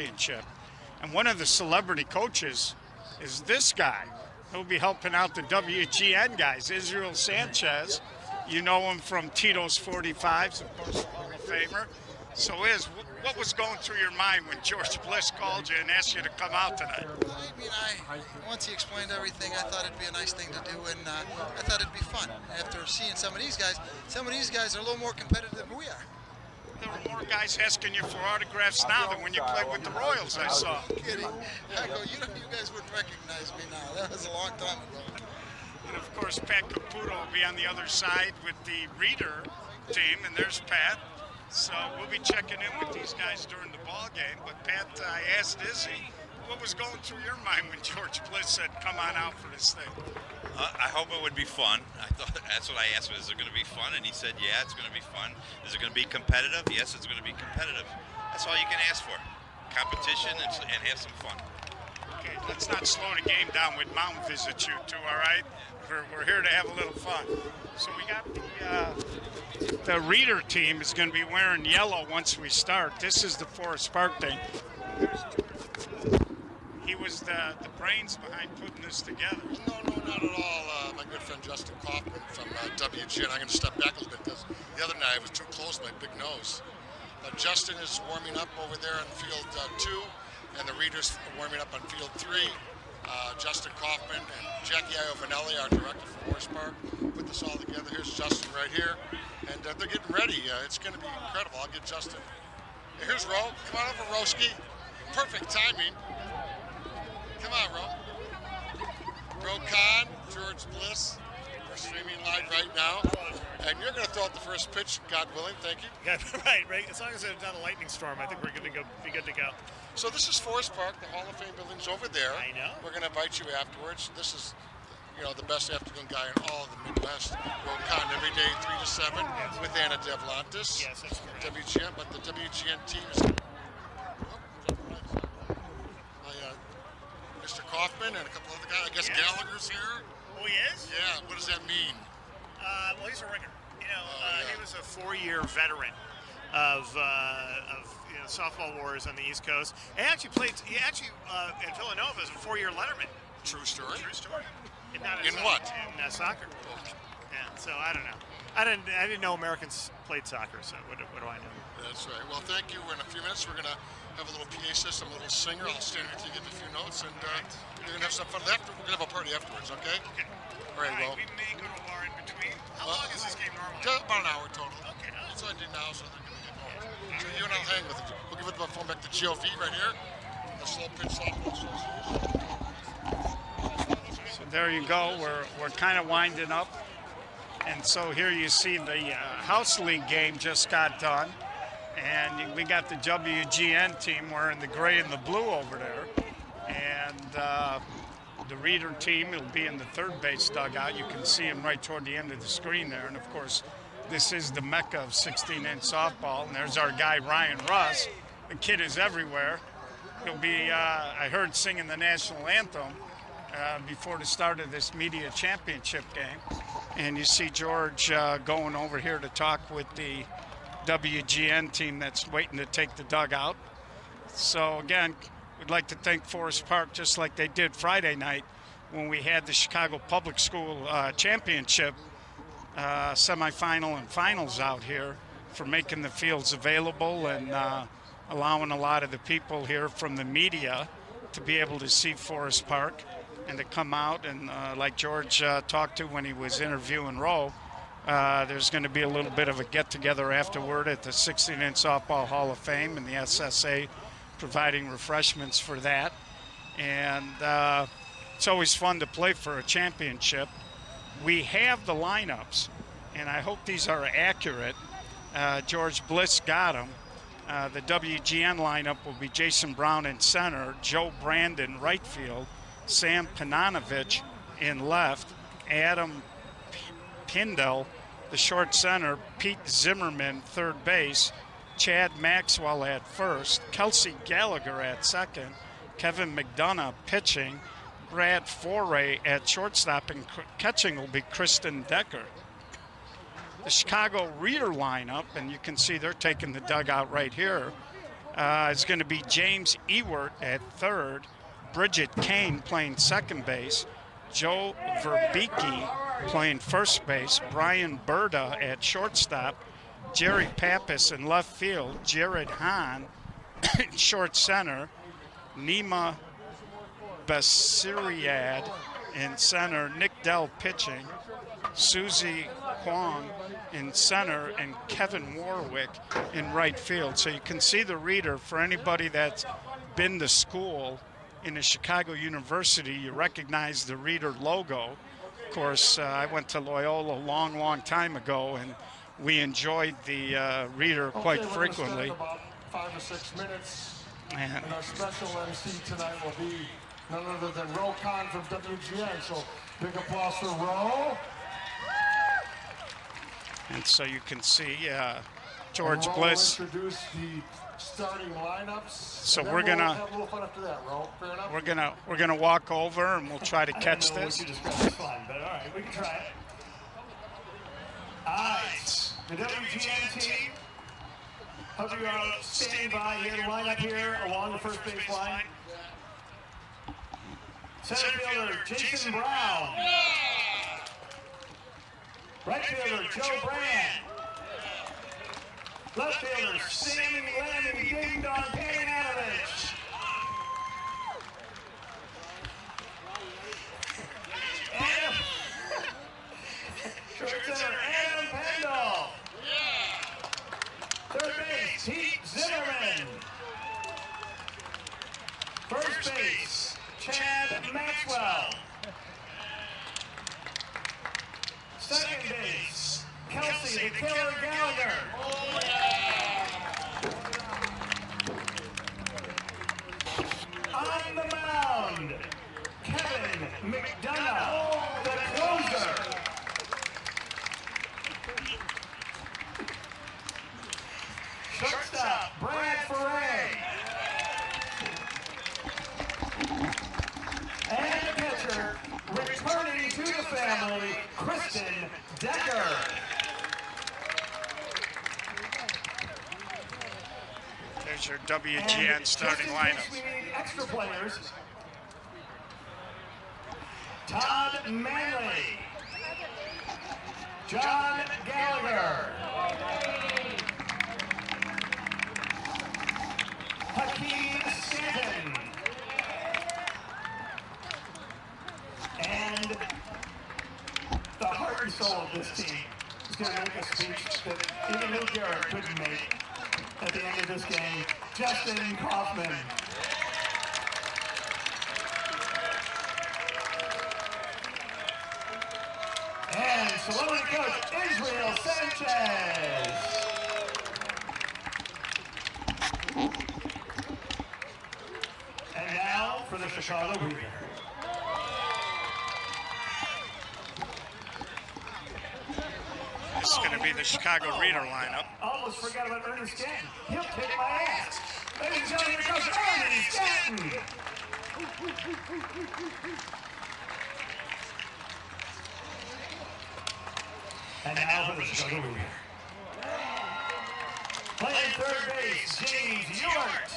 championship. And one of the celebrity coaches is this guy. He'll be helping out the WGN guys, Israel Sanchez. You know him from Tito's 45s, of course, Hall of Famer. So, what was going through your mind when George Bliss called you and asked you to come out tonight? I mean, once he explained everything, I thought it'd be a nice thing to do, and I thought it'd be fun. After seeing some of these guys are a little more competitive than we are. There were more guys asking you for autographs now than when you played with the Royals, I saw. I'm kidding. I go, you guys wouldn't recognize me now. That was a long time ago. And of course, Pat Caputo will be on the other side with the Reader team, and there's Pat. So we'll be checking in with these guys during the ball game. But Pat, I asked Izzy, what was going through your mind when George Bliss said, "Come on out for this thing"? I hope it would be fun. I thought that's what I asked him. Is it going to be fun? And he said, "Yeah, it's going to be fun." Is it going to be competitive? Yes, it's going to be competitive. That's all you can ask for: competition and have some fun. Okay, let's not slow the game down with mountain visit you two. All right, we're here to have a little fun. So we got the Reader team is going to be wearing yellow once we start. This is the Forest Park thing. He was the brains behind putting this together. No, not at all. My good friend Justin Kaufman from WGN. I'm going to step back a little bit because the other night I was too close to my big nose. Justin is warming up over there on field 2, and the Readers are warming up on field 3. Justin Kaufman and Jackie Iovanelli, our director for Forest Park, put this all together. Here's Justin right here, and they're getting ready. It's going to be incredible. I'll get Justin. Here's Ro. Come on over, Roski. Perfect timing. Come on, Ro. Ro Khan, George Bliss. We're streaming live right now. And you're going to throw out the first pitch, God willing. Thank you. Yeah, right. As long as it's not a lightning storm, I think we're going to be good to go. So this is Forest Park. The Hall of Fame building's over there. I know. We're going to invite you afterwards. This is, the best afternoon guy in all of the Midwest. Ro Khan every day, 3 to 7, with Anna Devlantis. Yes, that's correct. WGN, but the WGN team is... Mr. Kaufman and a couple other guys. I guess Gallagher's here. Oh, he is? Yeah. What does that mean? Well, he's a ringer. He was a 4-year veteran of softball wars on the East Coast. He actually in Villanova as a 4-year letterman. True story. True story. In what? In soccer. Yeah. So I don't know. I didn't know Americans played soccer. So what do I know? That's right. Well, thank you. In a few minutes, we're gonna have a little PA system, a little singer. I'll stand here to give a few notes, and you're gonna have some fun. We're gonna have a party afterwards. Okay. Okay. All right. Well. We may go to a bar in between. How long is this game normally? About an hour total. Okay. That's what I did now, so they're gonna get going. So you and I'll hang with it. We'll give it the phone back to GOV right here. The slow pitch softball association. So there you go. We're kind of winding up. And so here you see the House League game just got done. And we got the WGN team wearing the gray and the blue over there. And the Reader team will be in the third base dugout. You can see them right toward the end of the screen there. And, of course, this is the mecca of 16-inch softball. And there's our guy, Ryan Russ. The kid is everywhere. He'll be, I heard, singing the national anthem before the start of this media championship game. And you see George going over here to talk with the WGN team that's waiting to take the dugout. So again, we'd like to thank Forest Park, just like they did Friday night when we had the Chicago Public School Championship semifinal and finals out here, for making the fields available and allowing a lot of the people here from the media to be able to see Forest Park and to come out. And like George talked to when he was interviewing Rowe, there's going to be a little bit of a get-together afterward at the 16-inch Softball Hall of Fame, and the SSA providing refreshments for that. And it's always fun to play for a championship. We have the lineups, and I hope these are accurate. George Bliss got them. The WGN lineup will be Jason Brown in center, Joe Brandon right field, Sam Pananovich in left, Adam Pindell, the short center, Pete Zimmerman, third base, Chad Maxwell at first, Kelsey Gallagher at second, Kevin McDonough pitching, Brad Foray at shortstop, and catching will be Kristen Decker. The Chicago Reader lineup, and you can see they're taking the dugout right here. It's going to be James Ewert at third, Bridget Kane playing second base, Joe Verbicki playing first base, Brian Berta at shortstop, Jerry Pappas in left field, Jared Hahn in short center, Nima Basiriad in center, Nick Dell pitching, Susie Huang in center, and Kevin Warwick in right field. So you can see the reader. For anybody that's been to school in a Chicago University, you recognize the reader logo. Of course, I went to Loyola a long, long time ago, and we enjoyed the reader quite frequently. About 5 or 6 minutes. And our special MC tonight will be none other than Ro Khan from WGN. So big applause for Ro. And so you can see George Bliss. Introduce the starting lineups. So we'll we're gonna have a little fun after that, Ro. Fair enough? we're gonna walk over and we'll try to catch this. What you described as fun, but all right, we can try it. All right, the WGN team. Hope you are standing by here to line up here along the first base line. Center fielder Jason Brown. Right fielder Joe Brand. Left fielder Sammy Lammy Ding Dong Pananovich. Short center Adam Pendle. Third base Pete Zimmerman. First base Chad Maxwell. Second base, Kelsey the Killer Gallagher. On the mound, Kevin McDonough, the closer. Shortstop, Brad Ferray. And the catcher, returning to the family, Kristen Decker. There's your WGN starting lineup. We need extra players. Todd Manley, John Gallagher, Hakeem Stanton, and the heart and soul of this team is going to make a speech that even Lou Garrett couldn't make at the end of this game. Justin Kaufman. And celebrity coach Israel Sanchez. And now for the Chicago Reader. This is going to be the Chicago Reader lineup. Almost forgot about Ernie Stanton. He'll kick my ass. Ladies and gentlemen, here comes Ernie Stanton. And now for the Chicago Reader. Playing third base, James Ewert.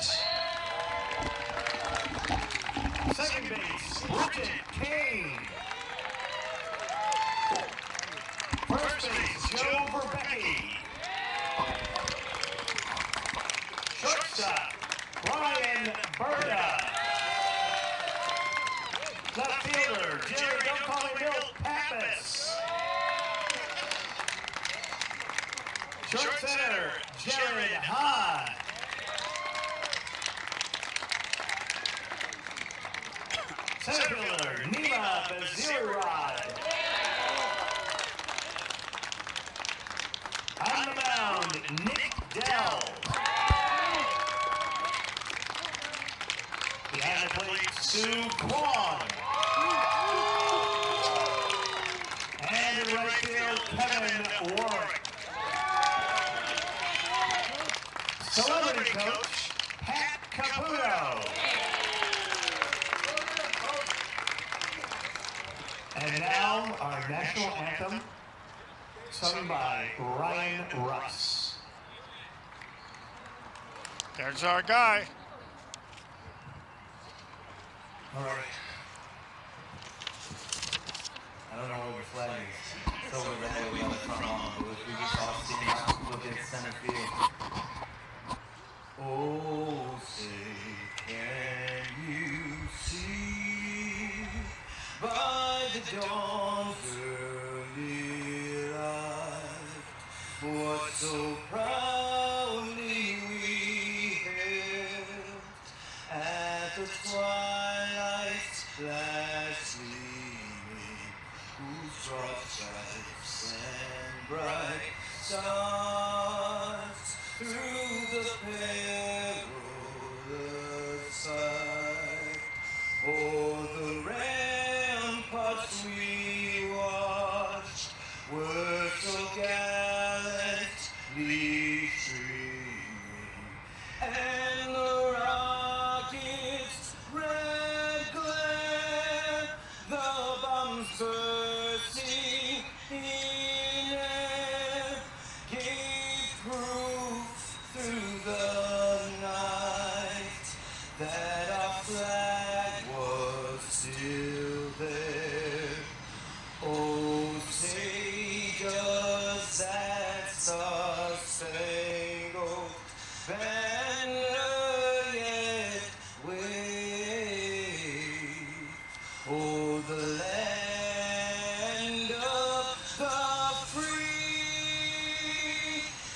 Second base, Bridget Kane. First base, Joe Verbecki. Shortstop, Brian Berta. Left fielder, Jerry Don't Call Me Milt Pappas. Short center, Jared Hahn. Center fielder, Nima Basirad. On the mound, Nick Dell. Behind the plate, Sue Kwong. And in right field, Kevin Warwick. Celebrity coach, Pat Caputo. And now, our national anthem, sung by Ryan Russ. There's our guy. All right. I don't know where the flag is. It's over there. We got the front lawn. But if we just all stand up, look at center field. Oh, say, can you see by the dawn's early light what so proudly we hailed at the twilight's last gleaming, whose broad stripes and bright stars through the perilous fight. Oh, the ramparts we watched were so gallantly streaming, and the rockets' red glare, the bombs bursting in air, gave proof through the night that our flag was still there. Oh, say does that star-spangled banner yet wave? Oh, the land of the free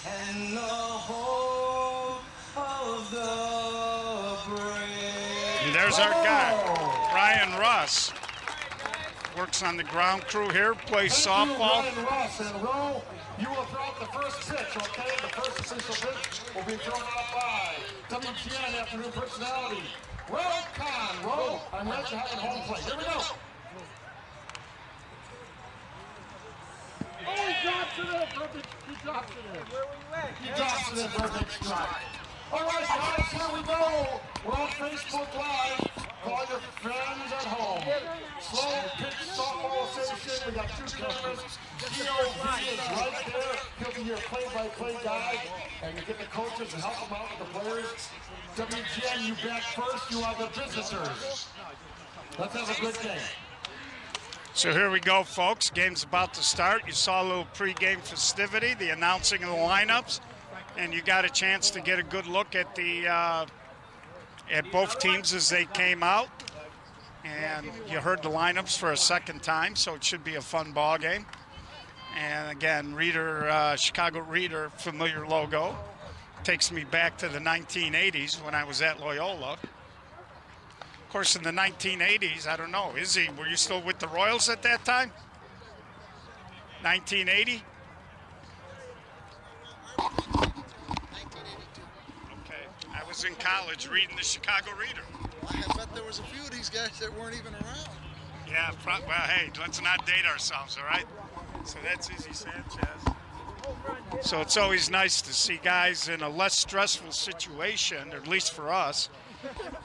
and the home of the brave. And there's our guy, Ryan Ross. Works on the ground crew here, plays softball. Ryan Ross, and Ro, you will throw out the first pitch, okay? The first official pitch will be thrown out by WGN Afternoon Personality. Ro Khan. Ro, I'm ready to have it home plate. Here we go. Oh, he drops it in. Perfect. He drops it in. He drops it in. Perfect strike. All right, guys, here we go. We're on Facebook Live. Call your friends at home. Slow pitch softball station. We got two cameras. DOV is right there. He'll be your play-by-play guy, and you get the coaches to help them out with the players. WGN, you bat first. You are the visitors. Let's have a good game. So here we go, folks. Game's about to start. You saw a little pregame festivity, the announcing of the lineups, and you got a chance to get a good look at the at both teams as they came out. And you heard the lineups for a second time, so it should be a fun ball game. And again, Reader, Chicago Reader, familiar logo. Takes me back to the 1980s when I was at Loyola. Of course, in the 1980s, I don't know, were you still with the Royals at that time? 1980? 1982. Okay, I was in college reading the Chicago Reader. I bet there was a few of these guys that weren't even around. Yeah, well, hey, let's not date ourselves, all right? So that's Izzy Sanchez. So it's always nice to see guys in a less stressful situation, or at least for us.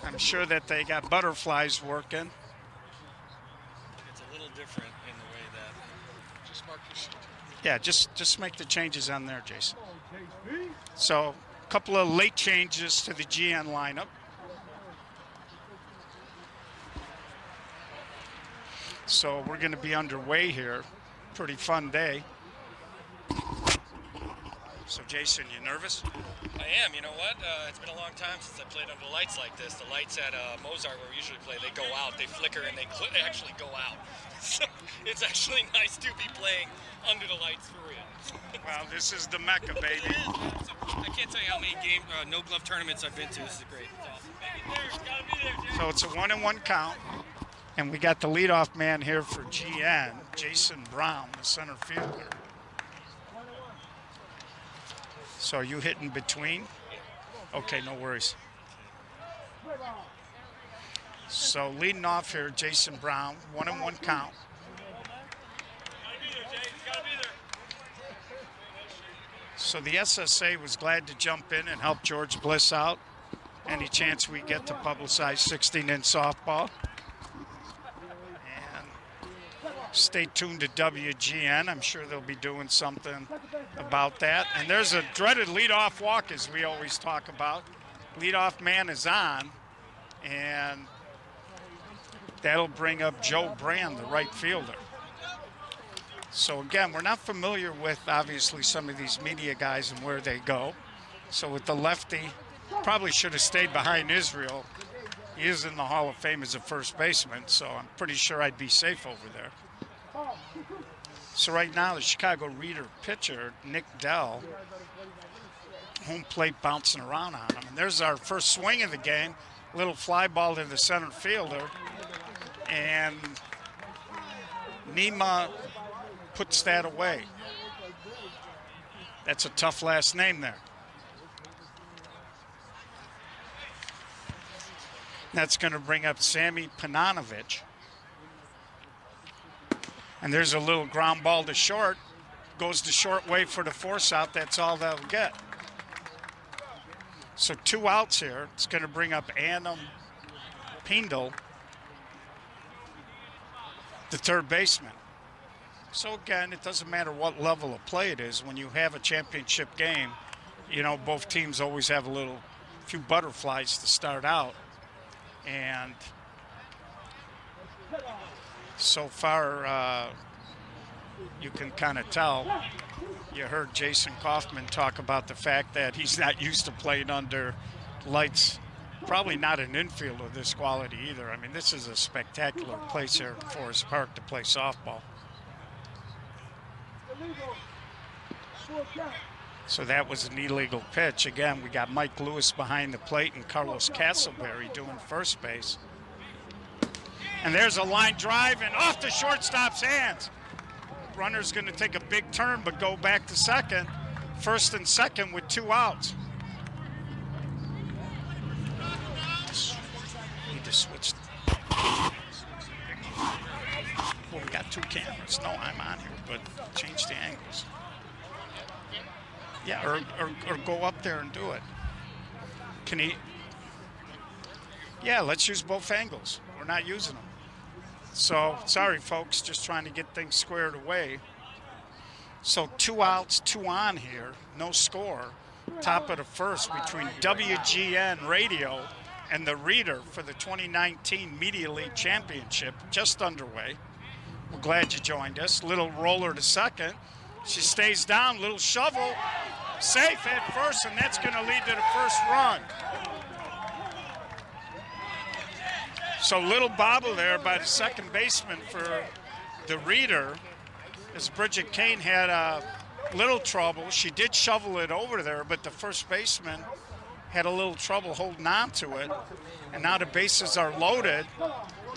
I'm sure that they got butterflies working. It's a little different in the way that. Just mark your sheet. Yeah, just make the changes on there, Jason. So a couple of late changes to the GN lineup. So we're going to be underway here. Pretty fun day. So Jason, you nervous? I am. You know what? It's been a long time since I played under lights like this. The lights at Mozart, where we usually play, they go out, they flicker, and they actually go out. So it's actually nice to be playing under the lights for real. Well, this is the Mecca, baby. It is. I can't tell you how many no-glove tournaments I've been to. This is great. It's awesome. So it's a 1-1 count. And we got the leadoff man here for GN, Jason Brown, the center fielder. So are you hitting between? Okay, no worries. So leading off here, Jason Brown, 1-1 count. So the SSA was glad to jump in and help George Bliss out. Any chance we get to publicize 16-inch softball. Stay tuned to WGN. I'm sure they'll be doing something about that. And there's a dreaded leadoff walk, as we always talk about. Leadoff man is on, and that'll bring up Joe Brand, the right fielder. So again, we're not familiar with, obviously, some of these media guys and where they go. So with the lefty, probably should have stayed behind Israel. He is in the Hall of Fame as a first baseman, so I'm pretty sure I'd be safe over there. So right now, the Chicago Reader pitcher, Nick Dell, home plate bouncing around on him. And there's our first swing of the game. Little fly ball to the center fielder. And Nima puts that away. That's a tough last name there. That's going to bring up Sammy Pananovich. And there's a little ground ball to short. Goes to short way for the force out. That's all they'll get. So 2 outs here. It's going to bring up Adam Pindle, the third baseman. So again, it doesn't matter what level of play it is. When you have a championship game, you know, both teams always have a few butterflies to start out. And so far, you can kind of tell. You heard Jason Kaufman talk about the fact that he's not used to playing under lights. Probably not an infield of this quality either. I mean, this is a spectacular place here at Forest Park to play softball. So that was an illegal pitch. Again, we got Mike Lewis behind the plate and Carlos Castleberry doing first base. And there's a line drive and off the shortstop's hands. Runner's going to take a big turn but go back to second. First and second with 2 outs. Need to switch. Well, we got 2 cameras. No, I'm on here, but change the angles. Yeah, or go up there and do it. Can he? Yeah, let's use both angles. We're not using them. So, sorry, folks, just trying to get things squared away. So 2 outs, 2 on here, no score. Top of the first between WGN Radio and the Reader for the 2019 Media League Championship, just underway. We're glad you joined us. Little roller to second. She stays down, little shovel, safe at first, and that's going to lead to the first run. So little bobble there by the second baseman for the Reader, as Bridget Kane had a little trouble. She did shovel it over there, but the first baseman had a little trouble holding on to it. And now the bases are loaded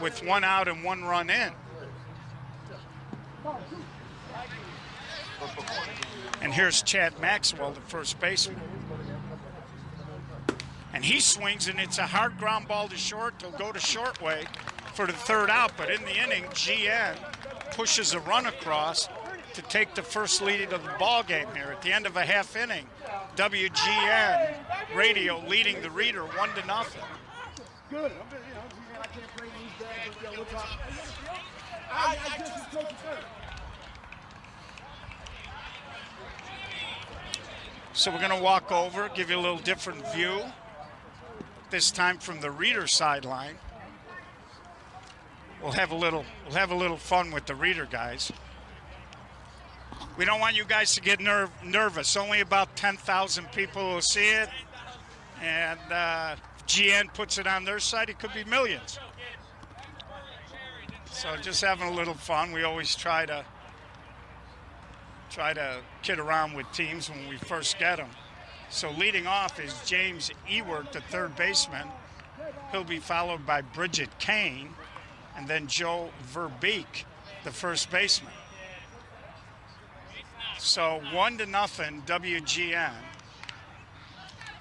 with 1 out and 1 run in. And here's Chad Maxwell, the first baseman. And he swings, and it's a hard ground ball to short. He'll go to short way for the 3rd out. But in the inning, GN pushes a run across to take the first lead of the ball game here. At the end of a half inning, WGN Radio leading the Reader 1-0. Good. I can't play these days, but we'll talk. I just told you first. So we're going to walk over, give you a little different view. This time from the Reader sideline. We'll have a little fun with the Reader guys. We don't want you guys to get nervous. Only about 10,000 people will see it, and GN puts it on their side. It could be millions. So just having a little fun. We always try to kid around with teams when we first get them. So leading off is James Ewert, the third baseman. He'll be followed by Bridget Kane, and then Joe Verbeek, the first baseman. So 1-0 WGN.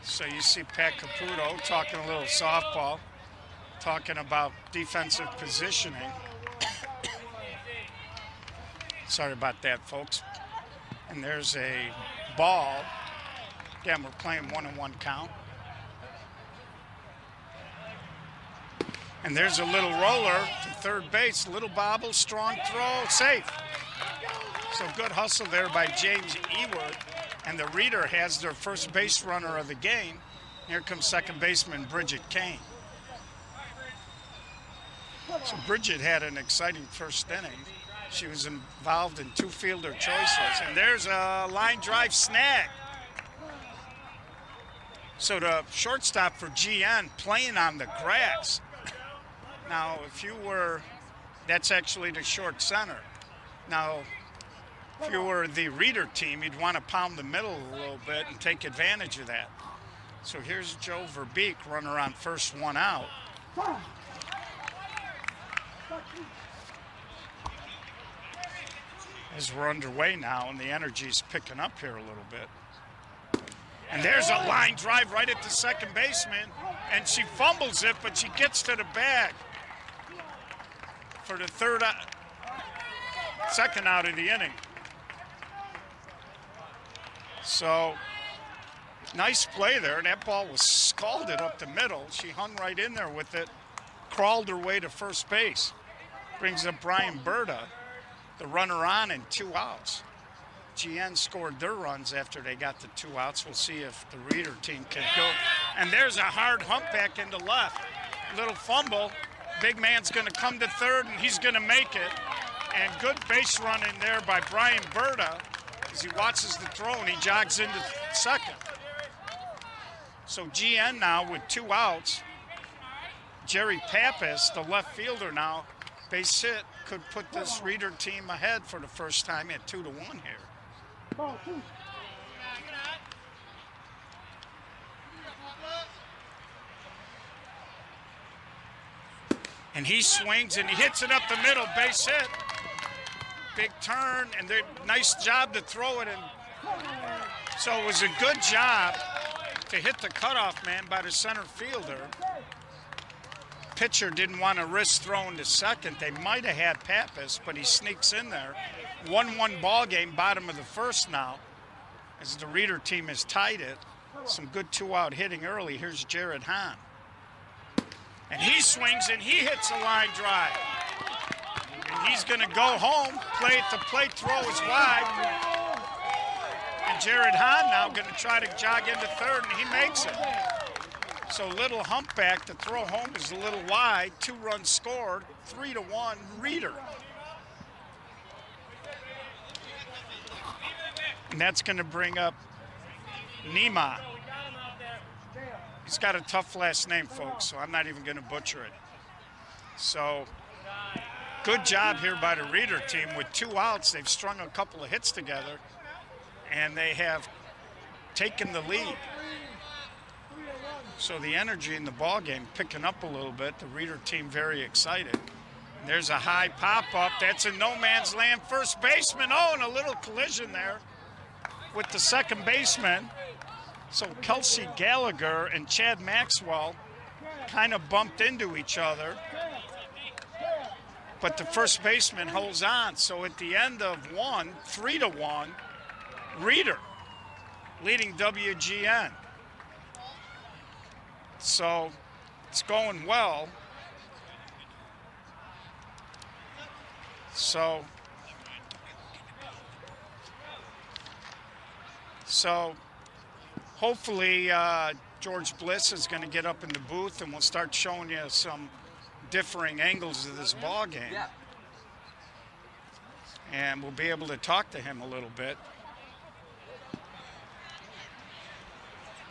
So you see Pat Caputo talking a little softball, talking about defensive positioning. Sorry about that, folks. And there's a ball. Again, we're playing 1-1 count. And there's a little roller to third base, little bobble, strong throw, safe. So good hustle there by James Ewert. And the Reader has their first base runner of the game Here comes second baseman Bridget Kane. So Bridget had an exciting first inning. She was involved in 2 fielder choices, and there's a line drive snag. So the shortstop for GN playing on the grass. Now, if you were, that's actually the short center. Now, if you were the Reader team, you'd want to pound the middle a little bit and take advantage of that. So here's Joe Verbeek, runner on first, 1 out. As we're underway now, and the energy's picking up here a little bit. And there's a line drive right at the second baseman, and she fumbles it, but she gets to the bag for the second out of the inning. So, nice play there. That ball was scalded up the middle. She hung right in there with it, crawled her way to first base. Brings up Brian Berta, the runner on, and 2 outs. GN scored their runs after they got the 2 outs. We'll see if the Reader team can go. And there's a hard humpback into left. Little fumble. Big man's going to come to third, and he's going to make it. And good base running there by Brian Berta as he watches the throw, and he jogs into second. So GN now with 2 outs. Jerry Pappas, the left fielder now, base hit, could put this Reader team ahead for the first time at 2-1 here. And he swings and he hits it up the middle, base hit. Big turn, and nice job to throw it in. So it was a good job to hit the cutoff man by the center fielder. Pitcher didn't want to risk throwing to second. They might have had Pappas, but he sneaks in there. 1-1 ball game, bottom of the first now, as the Reader team has tied it. Some good 2-out hitting early. Here's Jared Hahn. And he swings and he hits a line drive. And he's going to go home, play at the plate, throw is wide. And Jared Hahn now going to try to jog into third, and he makes it. So little humpback, the throw home is a little wide. 2 runs scored, 3-1 Reader. And that's going to bring up Nima. He's got a tough last name, folks, so I'm not even going to butcher it. So good job here by the Reader team. With 2 outs, they've strung a couple of hits together, and they have taken the lead. So the energy in the ball game picking up a little bit. The Reader team very excited. And there's a high pop-up. That's a no man's land first baseman. Oh, and a little collision there with the second baseman. So Kelsey Gallagher and Chad Maxwell kind of bumped into each other. But the first baseman holds on. So at the end of 1, 3-1, Reader leading WGN. So it's going well. So hopefully George Bliss is going to get up in the booth and we'll start showing you some differing angles of this ball game. And we'll be able to talk to him a little bit.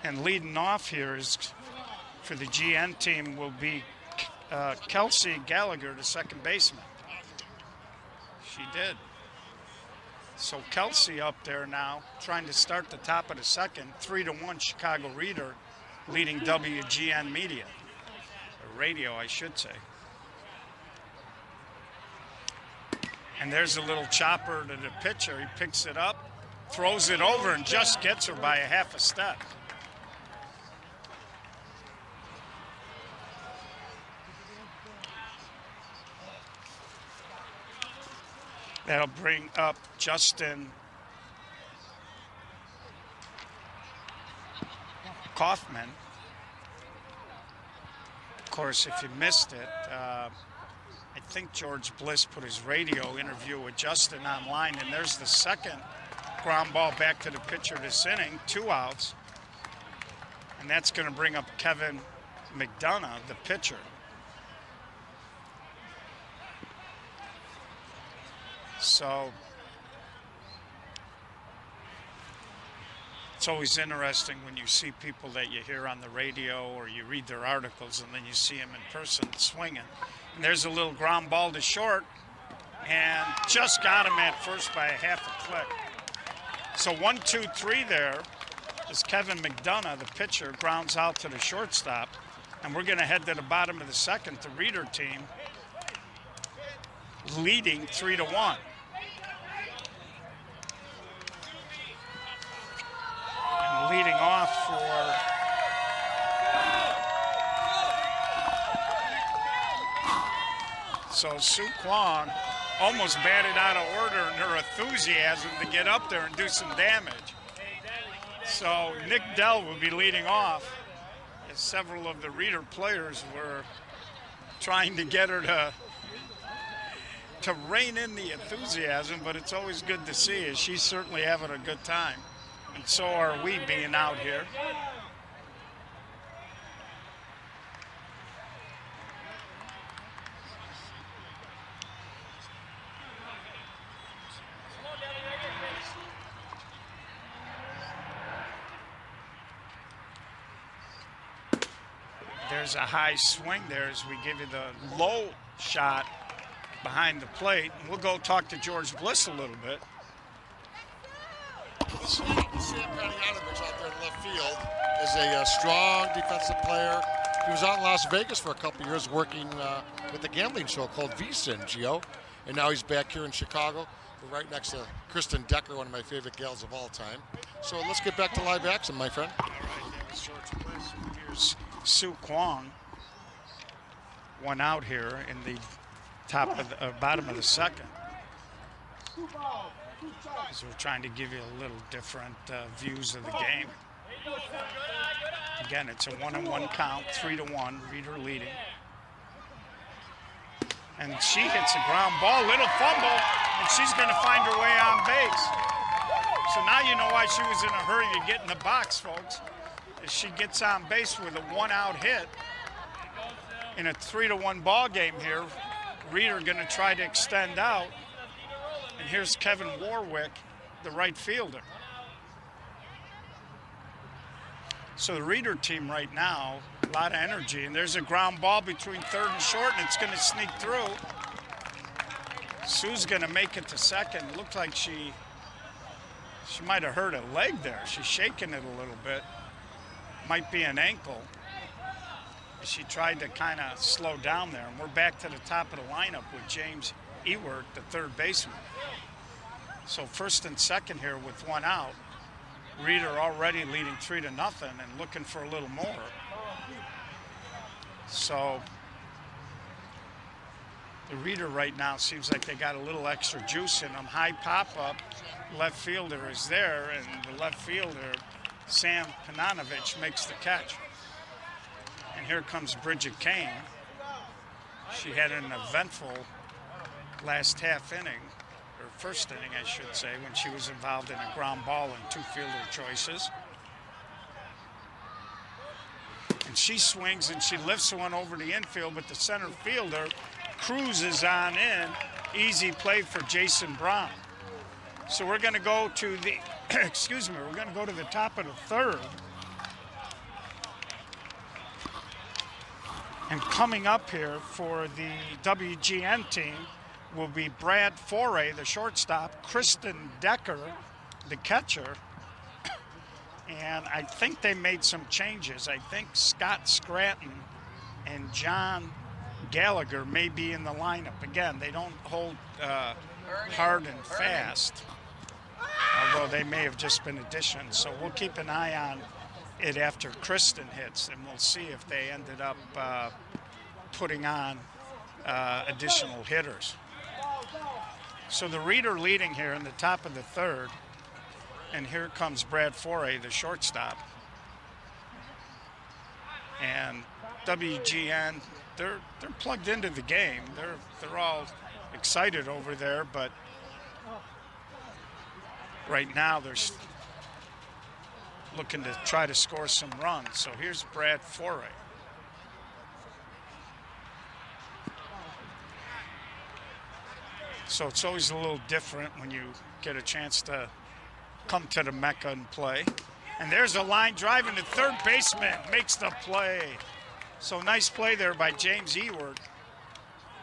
And leading off here is for the GN team will be Kelsey Gallagher, the second baseman. She did. So Kelsey up there now, trying to start the top of the second. 3-1 Chicago Reader, leading WGN media, or radio, I should say. And there's a little chopper to the pitcher. He picks it up, throws it over, and just gets her by a half a step. That'll bring up Justin Kaufman. Of course, if you missed it, I think George Bliss put his radio interview with Justin online, and there's the second ground ball back to the pitcher this inning, 2 outs. And that's going to bring up Kevin McDonough, the pitcher. So it's always interesting when you see people that you hear on the radio or you read their articles and then you see them in person swinging. And there's a little ground ball to short and just got him at first by a half a click. So 1-2-3 there as Kevin McDonough, the pitcher, grounds out to the shortstop. And we're going to head to the bottom of the second. The Reeder team leading 3-1. And leading off for so Sue Kwong almost batted out of order in her enthusiasm to get up there and do some damage. So Nick Dell will be leading off as several of the Reeder players were trying to get her to rein in the enthusiasm, but it's always good to see as she's certainly having a good time. And so are we being out here. There's a high swing there as we give you the low shot behind the plate. And we'll go talk to George Bliss a little bit. Sam Panayotovich out there in left field is a strong defensive player. He was out in Las Vegas for a couple years working with a gambling show called VSiN, Gio. And now he's back here in Chicago. We're right next to Kristen Decker, one of my favorite gals of all time. So let's get back to live action, my friend. All right, there was George Bliss. Here's Sue Kwong. One out here in the top of the bottom of the second. As we're trying to give you a little different views of the game. Again, it's a 1-1 count, 3-1, Reeder leading. And she hits a ground ball, little fumble, and she's going to find her way on base. So now you know why she was in a hurry to get in the box, folks. As she gets on base with a one-out hit in a 3-1 ball game here. Reeder going to try to extend out. And here's Kevin Warwick, the right fielder. So the Reeder team right now, a lot of energy. And there's a ground ball between third and short, and it's going to sneak through. Sue's going to make it to second. Looked like she might have hurt a leg there. She's shaking it a little bit. Might be an ankle. She tried to kind of slow down there. And we're back to the top of the lineup with James Ewert, the third baseman. So first and second here with one out. Reeder already leading 3-0 and looking for a little more. So the Reeder right now seems like they got a little extra juice in them. High pop-up, left fielder is there, and the left fielder, Sam Panayotovich, makes the catch. And here comes Bridget Kane. She had an eventful last half inning, or first inning, I should say, when she was involved in a ground ball and two fielder choices. And she swings and she lifts one over the infield, but the center fielder cruises on in. Easy play for Jason Brown. So we're going to go to the, we're going to go to the top of the third. And coming up here for the WGN team will be Brad Foray, the shortstop, Kristen Decker, the catcher. And I think they made some changes. I think Scott Scranton and John Gallagher may be in the lineup. Again, they don't hold hard and fast, although they may have just been additions. So we'll keep an eye on it after Kristen hits, and we'll see if they ended up putting on additional hitters. So the Reeder leading here in the top of the third, and here comes Brad Foray, the shortstop. And WGN, they're plugged into the game. They're all excited over there, but right now looking to try to score some runs. So here's Brad Foray. So it's always a little different when you get a chance to come to the Mecca and play. And there's a line drive, and the third baseman makes the play. So nice play there by James Ewert,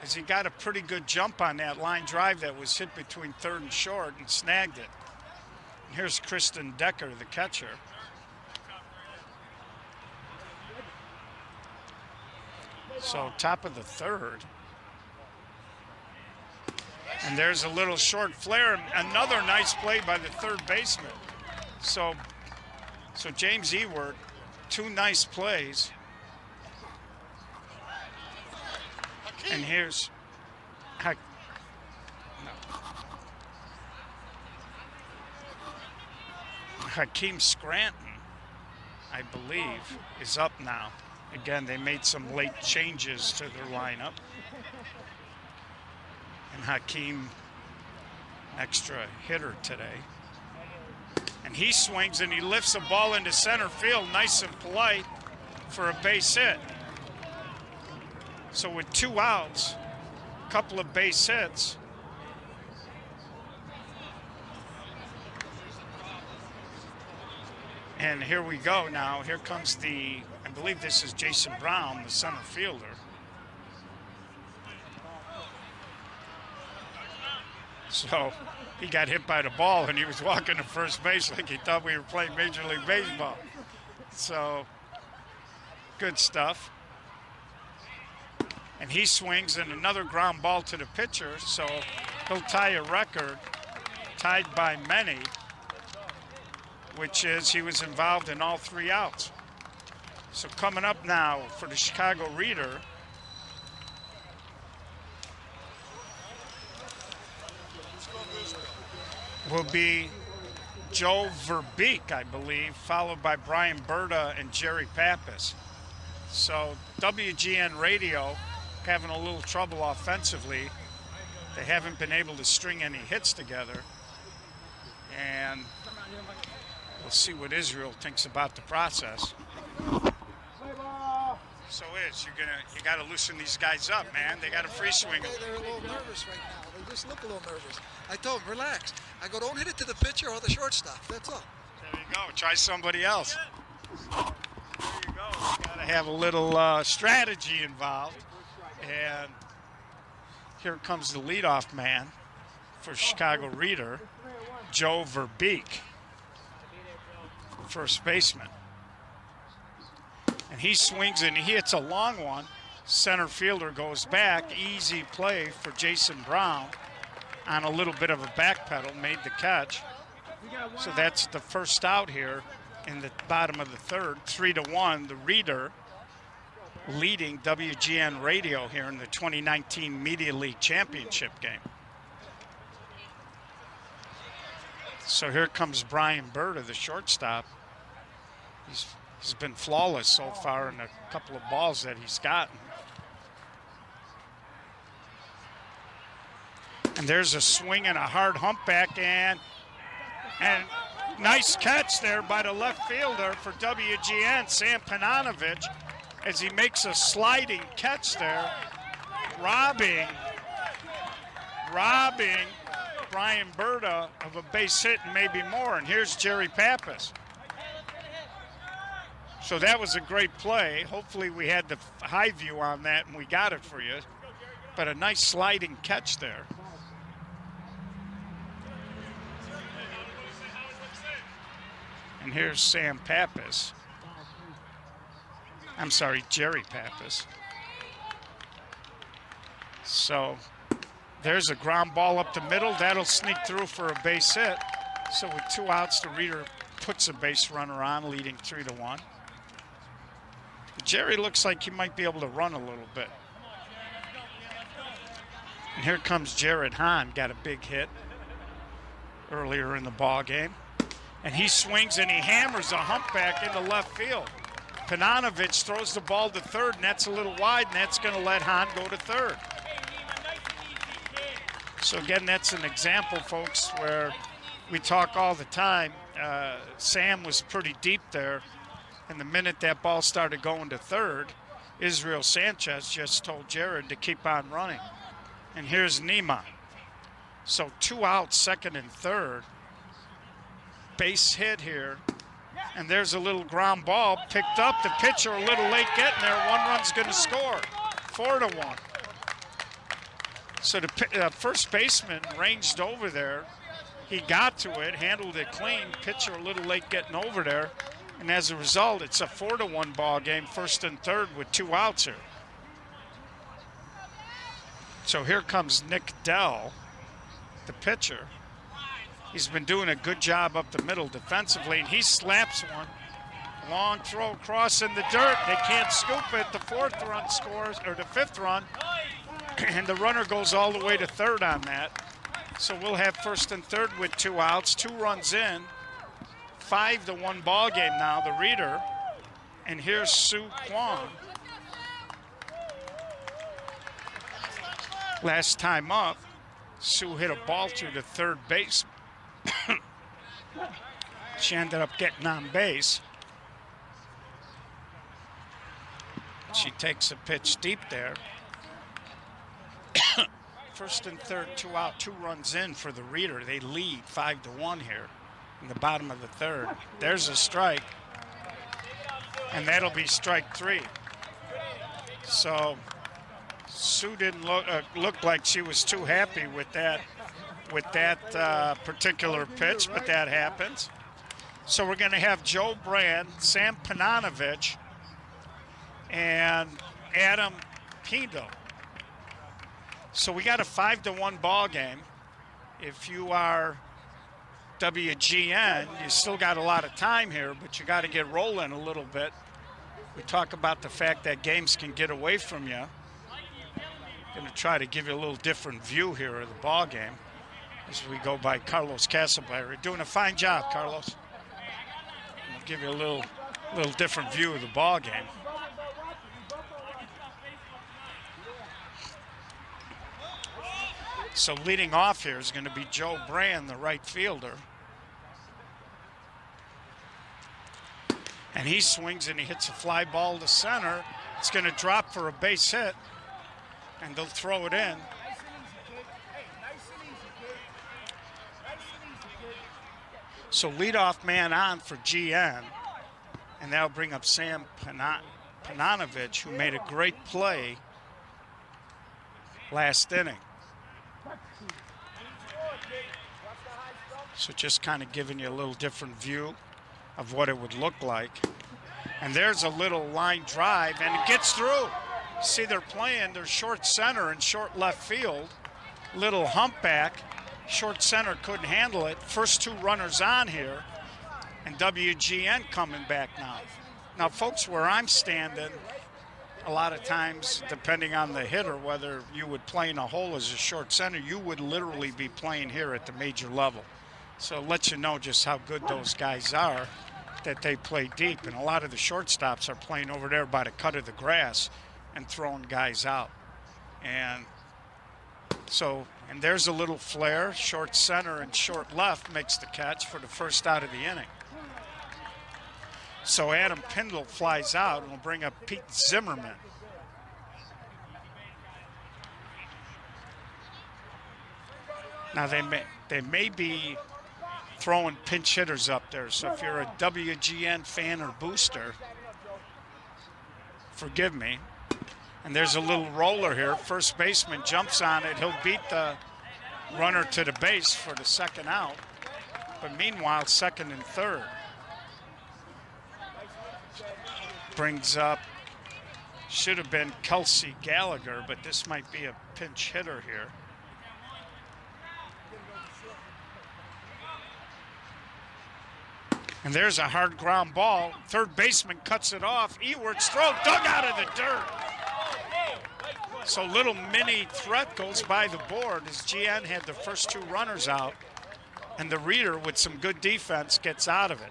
as he got a pretty good jump on that line drive that was hit between third and short and snagged it. And here's Kristen Decker, the catcher. So top of the third. And there's a little short flare, another nice play by the third baseman. So James Ewert, 2 nice plays. And here's Hakeem Scranton, I believe, is up now. Again, they made some late changes to their lineup. And Hakeem, extra hitter today. And he swings and he lifts the ball into center field, nice and polite, for a base hit. So with 2 outs, a couple of base hits, and here we go now. Here comes I believe this is Jason Brown, the center fielder. So he got hit by the ball and he was walking to first base like he thought we were playing Major League Baseball. So good stuff. And he swings and another ground ball to the pitcher, so he'll tie a record tied by many, which is he was involved in all 3 outs. So coming up now for the Chicago Reader, will be Joe Verbeek, I believe, followed by Brian Berta and Jerry Pappas. So WGN Radio having a little trouble offensively. They haven't been able to string any hits together. And we'll see what Israel thinks about the process. So you got to loosen these guys up, man. They got to free swing them. They're a little nervous right now. They just look a little nervous. I told them, relax. I go, don't hit it to the pitcher or the shortstop. That's all. There you go. Try somebody else. There you go. Got to have a little strategy involved. And here comes the leadoff man for Chicago Reader, Joe Verbeek, first baseman. And he swings and he hits a long one. Center fielder goes back. Easy play for Jason Brown on a little bit of a backpedal, made the catch. So that's the first out here in the bottom of the third. 3-1, the Reader leading WGN Radio here in the 2019 Media League Championship game. So here comes Brian Berta, the shortstop. He's been flawless so far in a couple of balls that he's gotten. And there's a swing and a hard humpback, and nice catch there by the left fielder for WGN, Sam Pananovich, as he makes a sliding catch there, robbing Brian Berta of a base hit and maybe more. And here's Jerry Pappas. So that was a great play. Hopefully we had the high view on that and we got it for you. But a nice sliding catch there. And here's Sam Pappas. I'm sorry, Jerry Pappas. So there's a ground ball up the middle. That'll sneak through for a base hit. So with 2 outs, the Reader puts a base runner on, leading 3-1. Jerry looks like he might be able to run a little bit. And here comes Jared Hahn, got a big hit earlier in the ball game. And he swings and he hammers a humpback into left field. Pananovich throws the ball to third, and that's a little wide, and that's going to let Hahn go to third. So again, that's an example, folks, where we talk all the time Sam was pretty deep there. And the minute that ball started going to third, Israel Sanchez just told Jared to keep on running. And here's Nima. So 2 outs, second and third. Base hit here. And there's a little ground ball picked up. The pitcher a little late getting there. 1 run's going to score. 4-1. So the first baseman ranged over there. He got to it, handled it clean. Pitcher a little late getting over there. And as a result, it's a 4-1 ball game, first and third with 2 outs here. So here comes Nick Dell, the pitcher. He's been doing a good job up the middle defensively, and he slaps one. Long throw across in the dirt. They can't scoop it. The 4th run scores, or the 5th run, and the runner goes all the way to third on that. So we'll have first and third with 2 outs, 2 runs in. 5-1 ball game now, the Reader. And here's Sue Kwong. Last time up, Sue hit a ball through the third base. She ended up getting on base. She takes a pitch deep there. First and third, 2 out, 2 runs in for the Reader. They lead 5-1 here in the bottom of the third. There's a strike, and that'll be strike 3. So Sue didn't look like she was too happy with that particular pitch, but that happens. So we're going to have Joe Brand, Sam Pananovich, and Adam Pindo. So we got a 5-1 ball game. If you are WGN, you still got a lot of time here, but you got to get rolling a little bit. We talk about the fact that games can get away from you. Going to try to give you a little different view here of the ball game as we go by Carlos Castleberry. Doing a fine job, Carlos. I'll give you a little different view of the ball game. So leading off here is going to be Joe Brand, the right fielder. And he swings and he hits a fly ball to center. It's going to drop for a base hit, and they'll throw it in. So leadoff man on for GN, and that'll bring up Sam Pananovich, who made a great play last inning. So just kind of giving you a little different view of what it would look like. And there's a little line drive, and it gets through. See, they're playing, they're short center and short left field. Little humpback. Short center couldn't handle it. First 2 runners on here, and WGN coming back now. Now, folks, where I'm standing, a lot of times, depending on the hitter, whether you would play in a hole as a short center, you would literally be playing here at the major level. So it lets you know just how good those guys are, that they play deep. And a lot of the shortstops are playing over there by the cut of the grass and throwing guys out. And so, and there's a little flare. Short center and short left makes the catch for the first out of the inning. So Adam Pindle flies out and will bring up Pete Zimmerman. Now they may be throwing pinch hitters up there. So if you're a WGN fan or booster, forgive me. And there's a little roller here. First baseman jumps on it. He'll beat the runner to the base for the second out. But meanwhile, second and third. Brings up, should have been Kelsey Gallagher, but this might be a pinch hitter here. And there's a hard ground ball. Third baseman cuts it off. Ewart's throw dug out of the dirt. So little mini threat goes by the board as GN had the first 2 runners out, and the Reader with some good defense gets out of it.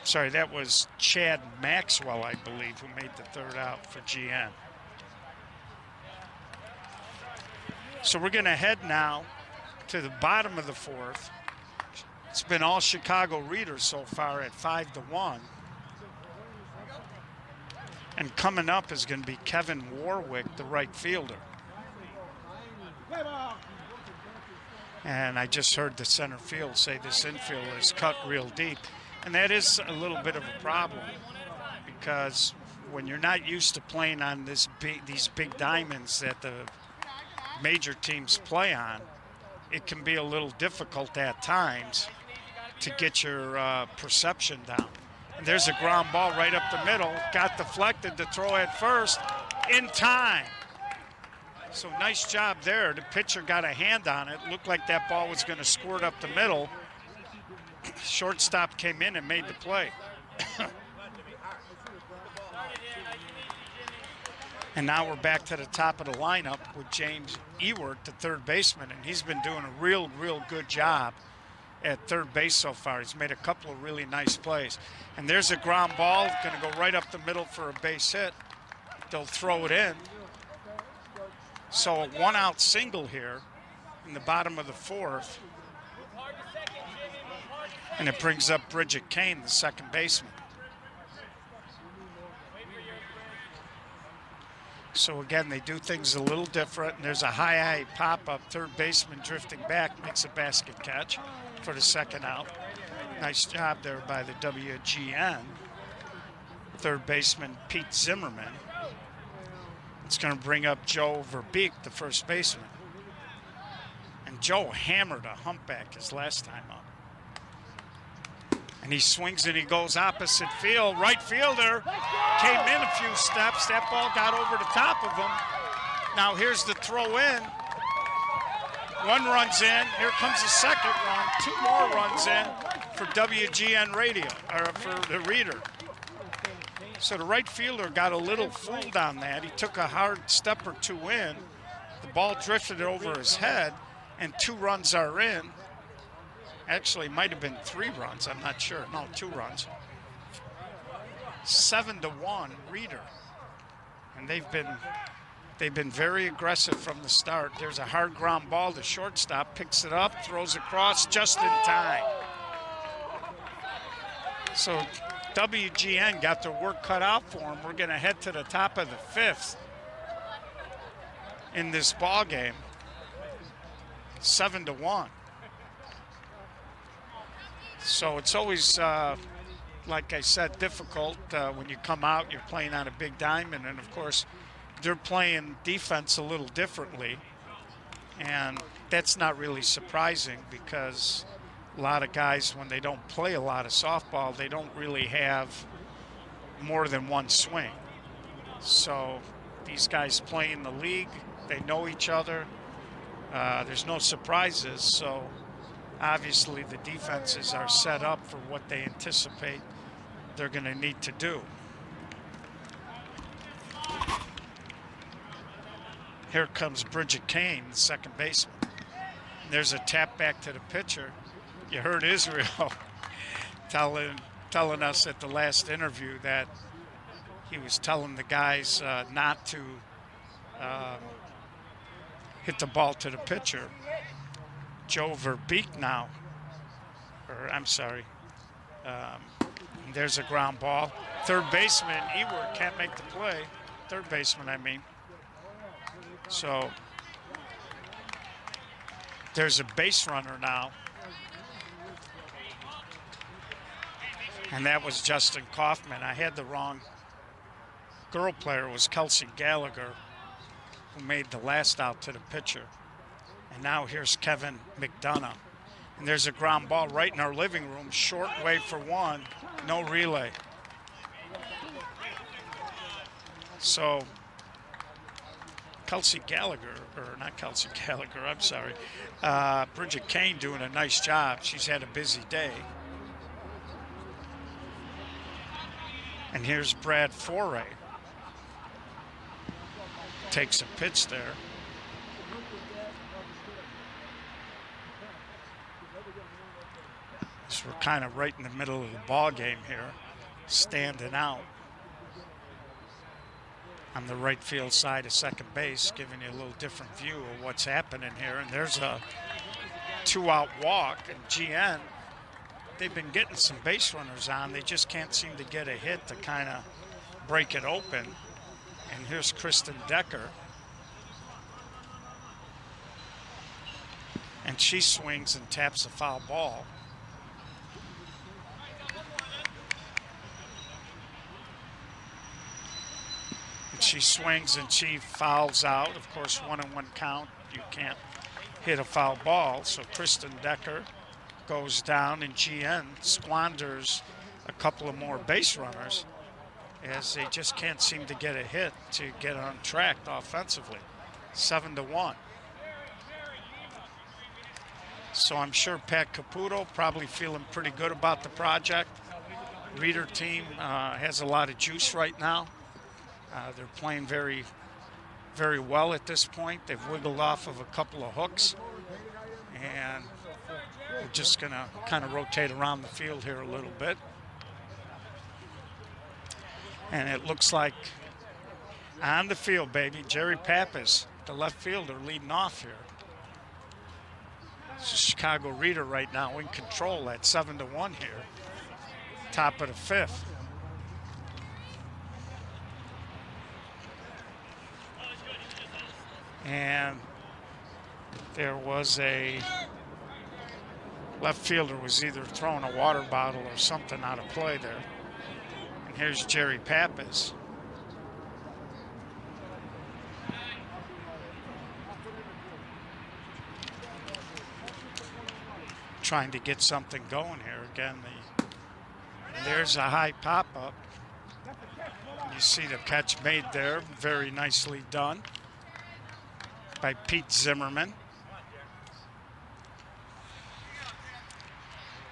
Sorry, that was Chad Maxwell, I believe, who made the third out for GN. So we're going to head now to the bottom of the fourth. It's been all Chicago Readers so far at 5-1. And coming up is going to be Kevin Warwick, the right fielder. And I just heard the center field say this infield is cut real deep. And that is a little bit of a problem because when you're not used to playing on these big diamonds that the major teams play on, it can be a little difficult at times to get your perception down. And there's a ground ball right up the middle, got deflected to throw at first in time. So nice job there. The pitcher got a hand on it. Looked like that ball was going to squirt up the middle. Shortstop came in and made the play. And now we're back to the top of the lineup with James Ewert, the third baseman, and he's been doing a real good job at third base so far. He's made a couple of really nice plays. And there's a ground ball, going to go right up the middle for a base hit. They'll throw it in. So a one-out single here in the bottom of the fourth. And it brings up Bridget Kane, the second baseman. So again, they do things a little different. And there's a high pop-up, third baseman drifting back, makes a basket catch for the second out. Nice job there by the WGN. Third baseman Pete Zimmerman. It's going to bring up Joe Verbeek, the first baseman. And Joe hammered a humpback his last time up. And he swings and he goes opposite field. Right fielder came in a few steps. That ball got over the top of him. Now here's the throw in. One runs in. Here comes the second run. Two more runs in for WGN radio, or for the Reader. So the right fielder got a little fooled on that. He took a hard step or two in. The ball drifted over his head, and 2 runs are in. Actually, it might have been 3 runs. I'm not sure. No, 2 runs. 7-1 Reader, and they've been very aggressive from the start. There's a hard ground ball. The shortstop picks it up, throws across just in time. So WGN got their work cut out for them. We're going to head to the top of the 5th in this ball game. 7-1. So it's always, like I said, difficult when you come out, you're playing on a big diamond, and of course, they're playing defense a little differently, and that's not really surprising because a lot of guys, when they don't play a lot of softball, they don't really have more than one swing. So these guys play in the league, they know each other, there's no surprises, so obviously the defenses are set up for what they anticipate they're going to need to do. Here comes Bridget Kane, the second baseman. There's a tap back to the pitcher. You heard Israel telling us at the last interview that he was telling the guys not to hit the ball to the pitcher. Joe Verbeek now, or I'm sorry, there's a ground ball. Third baseman, Ewert can't make the play. Third baseman, I mean. So there's a base runner now. And that was Justin Kaufman. I had the wrong girl player. It was Kelsey Gallagher who made the last out to the pitcher. And now here's Kevin McDonough. And there's a ground ball right in our living room. Short way for one. No relay. So Kelsey Gallagher, or not Kelsey Gallagher, I'm sorry. Bridget Kane doing a nice job. She's had a busy day. And here's Brad Foray. Takes a pitch there. So we're kind of right in the middle of the ball game here, standing out. on the right field side of second base, giving you a little different view of what's happening here. And there's a 2-out walk, and GN, they've been getting some base runners on. They just can't seem to get a hit to kind of break it open. And here's Kristen Decker. And she swings and taps a foul ball. And she swings and she fouls out. Of course, 1-1 count. You can't hit a foul ball. So Kristen Decker goes down, and GN squanders a couple of more base runners as they just can't seem to get a hit to get on track offensively. 7-1. So I'm sure Pat Caputo probably feeling pretty good about the project. Reader team has a lot of juice right now. They're playing very, very well at this point. They've wiggled off of a couple of hooks, and we're just going to kind of rotate around the field here a little bit. And it looks like on the field, baby, Jerry Pappas, the left fielder, leading off here. It's a Chicago Reader right now in control at 7-1 here, top of the fifth. And there was a left fielder was either throwing a water bottle or something out of play there. And here's Jerry Pappas. Trying to get something going here. Again, there's a high pop-up. You see the catch made there, very nicely done by Pete Zimmerman.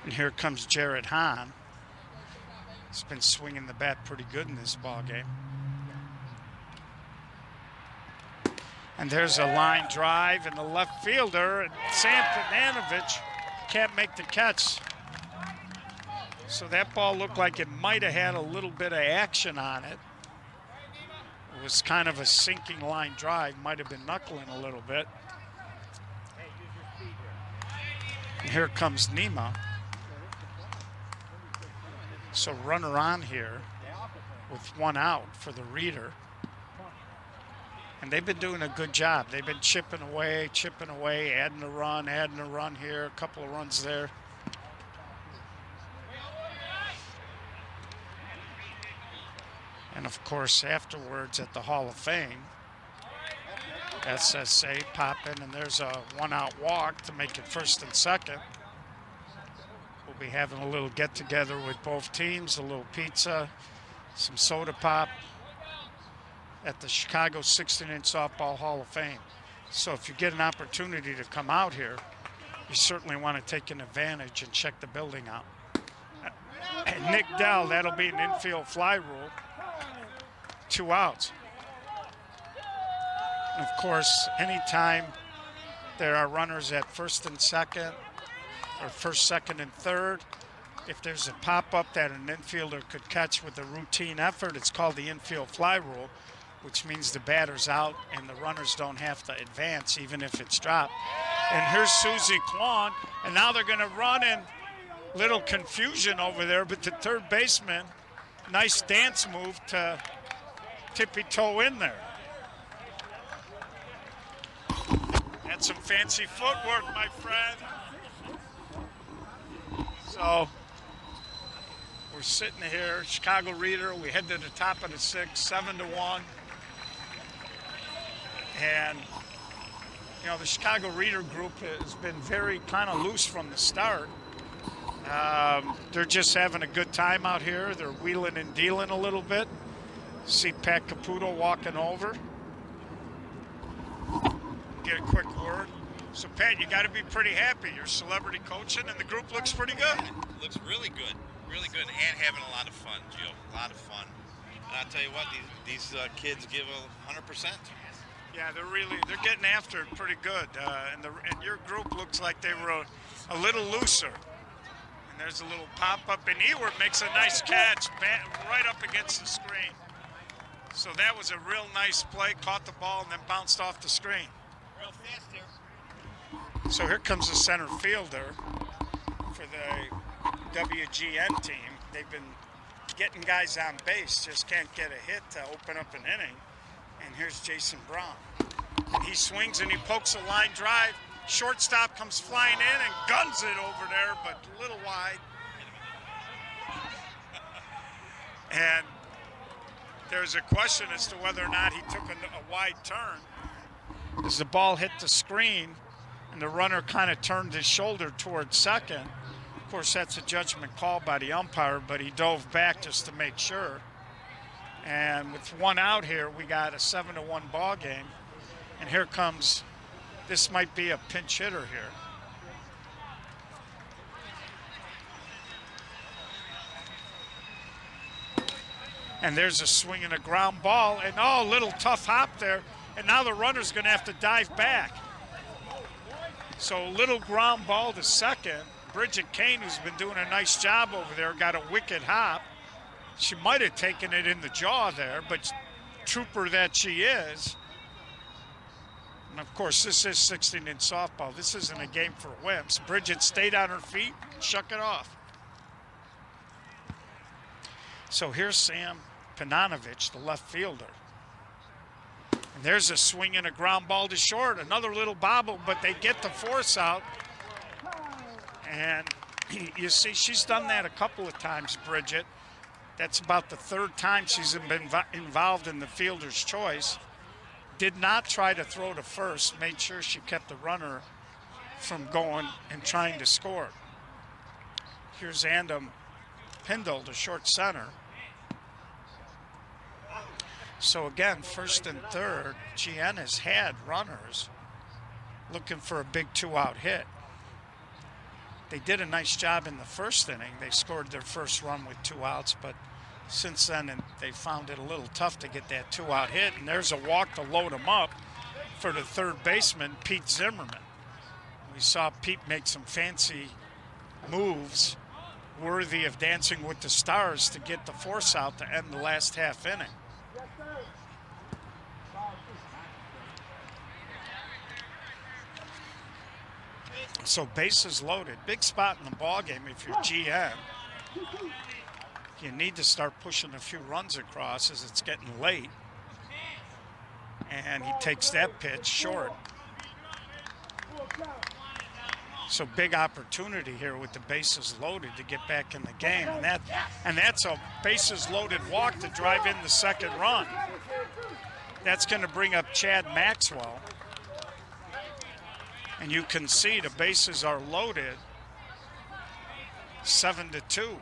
And here comes Jared Hahn. He's been swinging the bat pretty good in this ball game. And there's a line drive, and the left fielder, Sam Pananovich, can't make the catch. So that ball looked like it might have had a little bit of action on it. It was kind of a sinking line drive, might have been knuckling a little bit. And here comes Nima. So runner on here with 1 out for the Reader. And they've been doing a good job. They've been chipping away, adding a run here, a couple of runs there. And of course, afterwards at the Hall of Fame, SSA popping, and there's a 1-out walk to make it 1st and 2nd. We'll be having a little get-together with both teams, a little pizza, some soda pop at the Chicago 16-inch Softball Hall of Fame. So if you get an opportunity to come out here, you certainly want to take an advantage and check the building out. And Nick Dell, that'll be an infield fly rule. 2 outs. And of course, anytime there are runners at 1st and 2nd, or 1st, 2nd, and 3rd, if there's a pop-up that an infielder could catch with a routine effort, it's called the infield fly rule, which means the batter's out and the runners don't have to advance even if it's dropped. And here's Susie Kwan, and now they're going to run in. Little confusion over there, but the third baseman, nice dance move to tippy-toe in there. That's some fancy footwork, my friend. So we're sitting here, Chicago Reader. We head to the top of the 6th, 7-1. And, you know, the Chicago Reader group has been very kind of loose from the start. They're just having a good time out here. They're wheeling and dealing a little bit. See Pat Caputo walking over. Get a quick word. So, Pat, you got to be pretty happy. You're celebrity coaching, and the group looks pretty good. It looks really good, and having a lot of fun, Gio. A lot of fun. And I'll tell you what, these kids give 100%. Yeah, they're getting after it pretty good. And your group looks like they were a little looser. And there's a little pop-up, and Ewert makes a nice catch right up against the screen. So that was a real nice play, caught the ball and then bounced off the screen. Real fast here. So here comes the center fielder for the WGN team. They've been getting guys on base, just can't get a hit to open up an inning. And here's Jason Brown. And he swings and he pokes a line drive. Shortstop comes flying in and guns it over there, but a little wide. And there's a question as to whether or not he took a wide turn. As the ball hit the screen and the runner kind of turned his shoulder towards second. Of course, that's a judgment call by the umpire, but he dove back just to make sure. And with one out here, we got a 7-1 ball game. And here comes, this might be a pinch hitter here. And there's a swing and a ground ball, and oh, little tough hop there. And now the runner's gonna have to dive back. So little ground ball to second. Bridget Kane, who's been doing a nice job over there, got a wicked hop. She might have taken it in the jaw there, but trooper that she is. And of course, this is 16-inch softball. This isn't a game for wimps. Bridget stayed on her feet, shook it off. So here's Sam Pananovich, the left fielder. And there's a swing and a ground ball to short. Another little bobble, but they get the force out. And you see, she's done that a couple of times, Bridget. That's about the third time she's been involved in the fielder's choice. Did not try to throw to first, made sure she kept the runner from going and trying to score. Here's Andam Pindle to short center. So again, first and third, GN has had runners looking for a big two-out hit. They did a nice job in the first inning. They scored their first run with 2 outs, but since then they found it a little tough to get that 2-out hit. And there's a walk to load them up for the third baseman, Pete Zimmerman. We saw Pete make some fancy moves worthy of Dancing with the Stars to get the force out to end the last half inning. So bases loaded, big spot in the ball game if you're GM. You need to start pushing a few runs across as it's getting late. And he takes that pitch short. So big opportunity here with the bases loaded to get back in the game. And that's a bases loaded walk to drive in the second run. That's going to bring up Chad Maxwell. And you can see the bases are loaded, 7-2.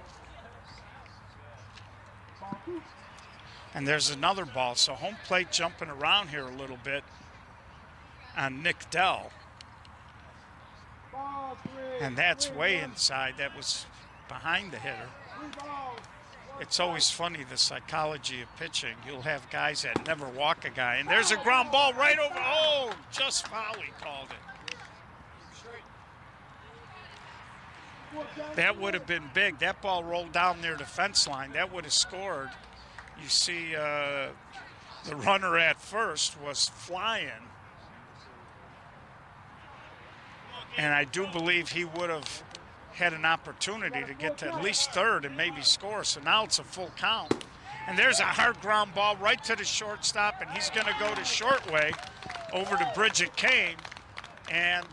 And there's another ball. So home plate jumping around here a little bit on Nick Dell. And that's way inside. That was behind the hitter. It's always funny, the psychology of pitching. You'll have guys that never walk a guy. And there's a ground ball right over. Oh, just foul, he called it. That would have been big. That ball rolled down near the fence line. That would have scored. You see the runner at first was flying. And I do believe he would have had an opportunity to get to at least third and maybe score. So now it's a full count. And there's a hard ground ball right to the shortstop, and he's going to go to short way over to Bridget Kane. And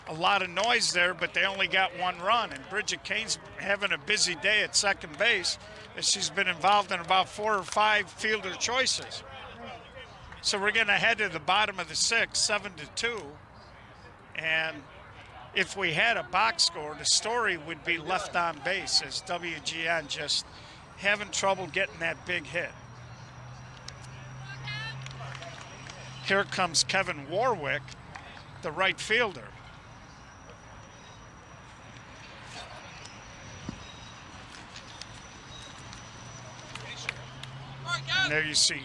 a lot of noise there, but they only got 1 run. And Bridget Kane's having a busy day at second base as she's been involved in about 4 or 5 fielder choices. So we're going to head to the bottom of the 6th, 7-2. And if we had a box score, the story would be left on base as WGN just having trouble getting that big hit. Here comes Kevin Warwick, the right fielder. And there you see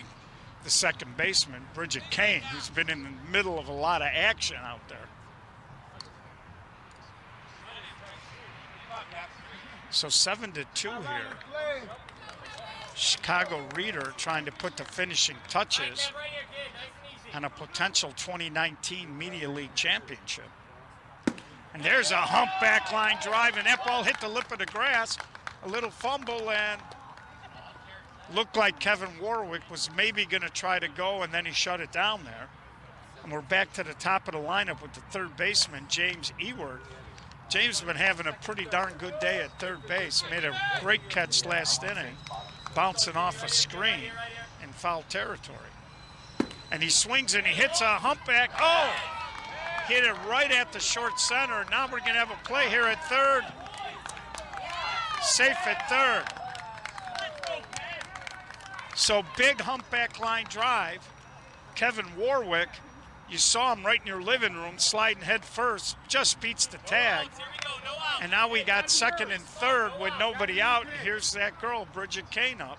the second baseman, Bridget Kane, who's been in the middle of a lot of action out there. So 7-2 here. Chicago Reader trying to put the finishing touches on a potential 2019 Media League championship. And there's a humpback line drive, and that ball hit the lip of the grass. A little fumble, and looked like Kevin Warwick was maybe going to try to go, and then he shut it down there. And we're back to the top of the lineup with the third baseman, James Ewert. James has been having a pretty darn good day at third base. Made a great catch last inning, bouncing off a screen in foul territory. And he swings and he hits a humpback. Oh! Hit it right at the short center. Now we're going to have a play here at third. Safe at third. So big humpback line drive. Kevin Warwick, you saw him right in your living room sliding head first, just beats the tag. And now we got second and third with nobody out. Here's that girl, Bridget Kane, up.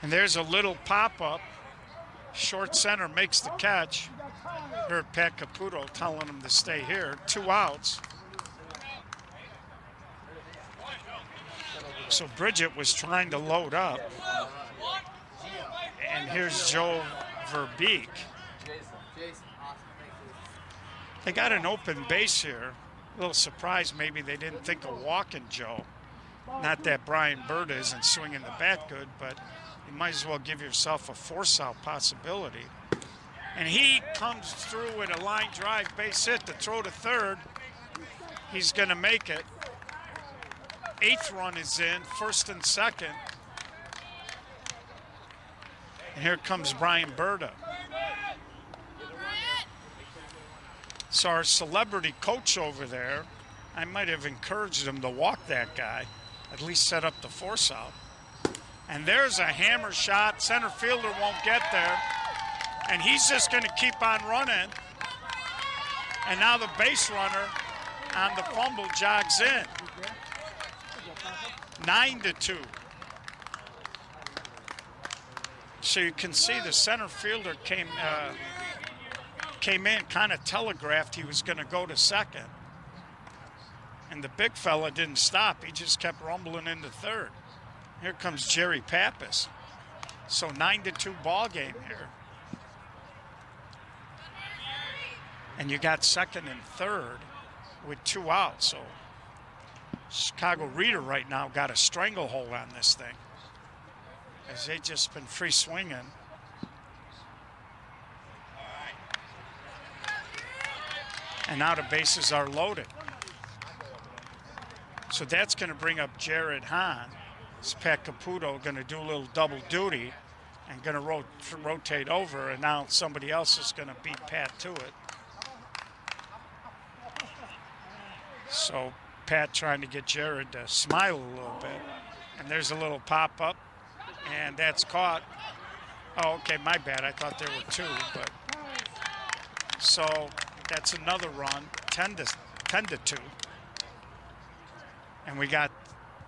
And there's a little pop-up. Short center makes the catch. Heard Pat Caputo telling him to stay here. 2 outs. So Bridget was trying to load up. And here's Joe Verbeek. They got an open base here. A little surprised maybe they didn't think of walking Joe. Not that Brian Bird isn't swinging the bat good, but you might as well give yourself a force-out possibility. And he comes through with a line drive base hit to throw to third. He's going to make it. 8th run is in, first and second. And here comes Brian Berta. So our celebrity coach over there, I might have encouraged him to walk that guy, at least set up the force out. And there's a hammer shot. Center fielder won't get there. And he's just going to keep on running. And now the base runner on the fumble jogs in. 9-2. So you can see the center fielder came in, kind of telegraphed he was going to go to second. And the big fella didn't stop. He just kept rumbling into third. Here comes Jerry Pappas. So 9-2 ball game here. And you got second and third with 2 outs. So Chicago Reader right now got a stranglehold on this thing, as they just been free swinging. And now the bases are loaded. So that's going to bring up Jared Hahn. It's Pat Caputo going to do a little double duty and going to rotate over, and now somebody else is going to beat Pat to it. So Pat trying to get Jared to smile a little bit. And there's a little pop-up, and that's caught. Oh, okay, my bad. I thought there were 2, but so that's another run, 10-2. And we got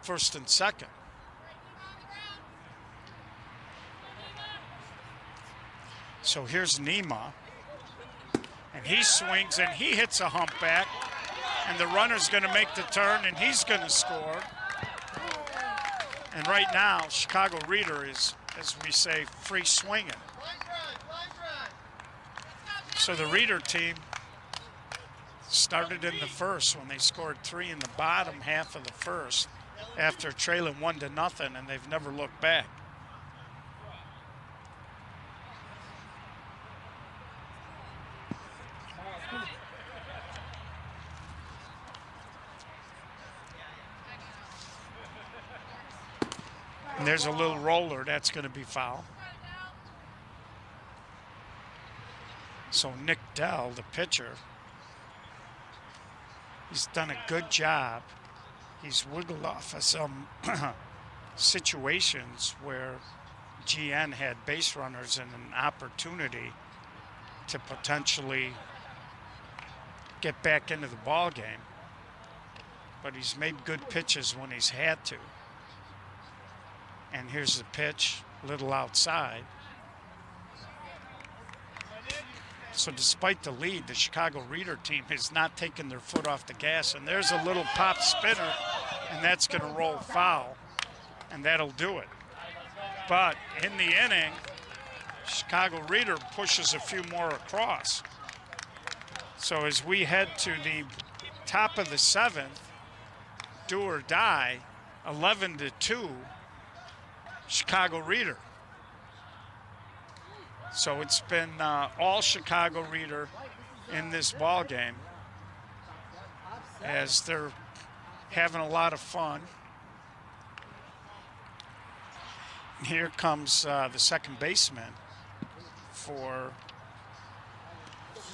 first and second. So here's Nima, and he swings and he hits a humpback, and the runner's going to make the turn and he's going to score. And right now, Chicago Reader is, as we say, free swinging. So the Reader team started in the first when they scored 3 in the bottom half of the first after trailing 1-0, and they've never looked back. And there's a little roller. That's going to be foul. So Nick Dell, the pitcher, he's done a good job. He's wiggled off of some situations where GN had base runners and an opportunity to potentially get back into the ball game. But he's made good pitches when he's had to. And here's the pitch, little outside. So despite the lead, the Chicago Reader team has not taken their foot off the gas. And there's a little pop spinner, and that's going to roll foul, and that'll do it. But in the inning, Chicago Reader pushes a few more across. So as we head to the top of the 7th, do or die, 11-2, Chicago Reader. So it's been all Chicago Reader in this ball game as they're having a lot of fun. Here comes the second baseman for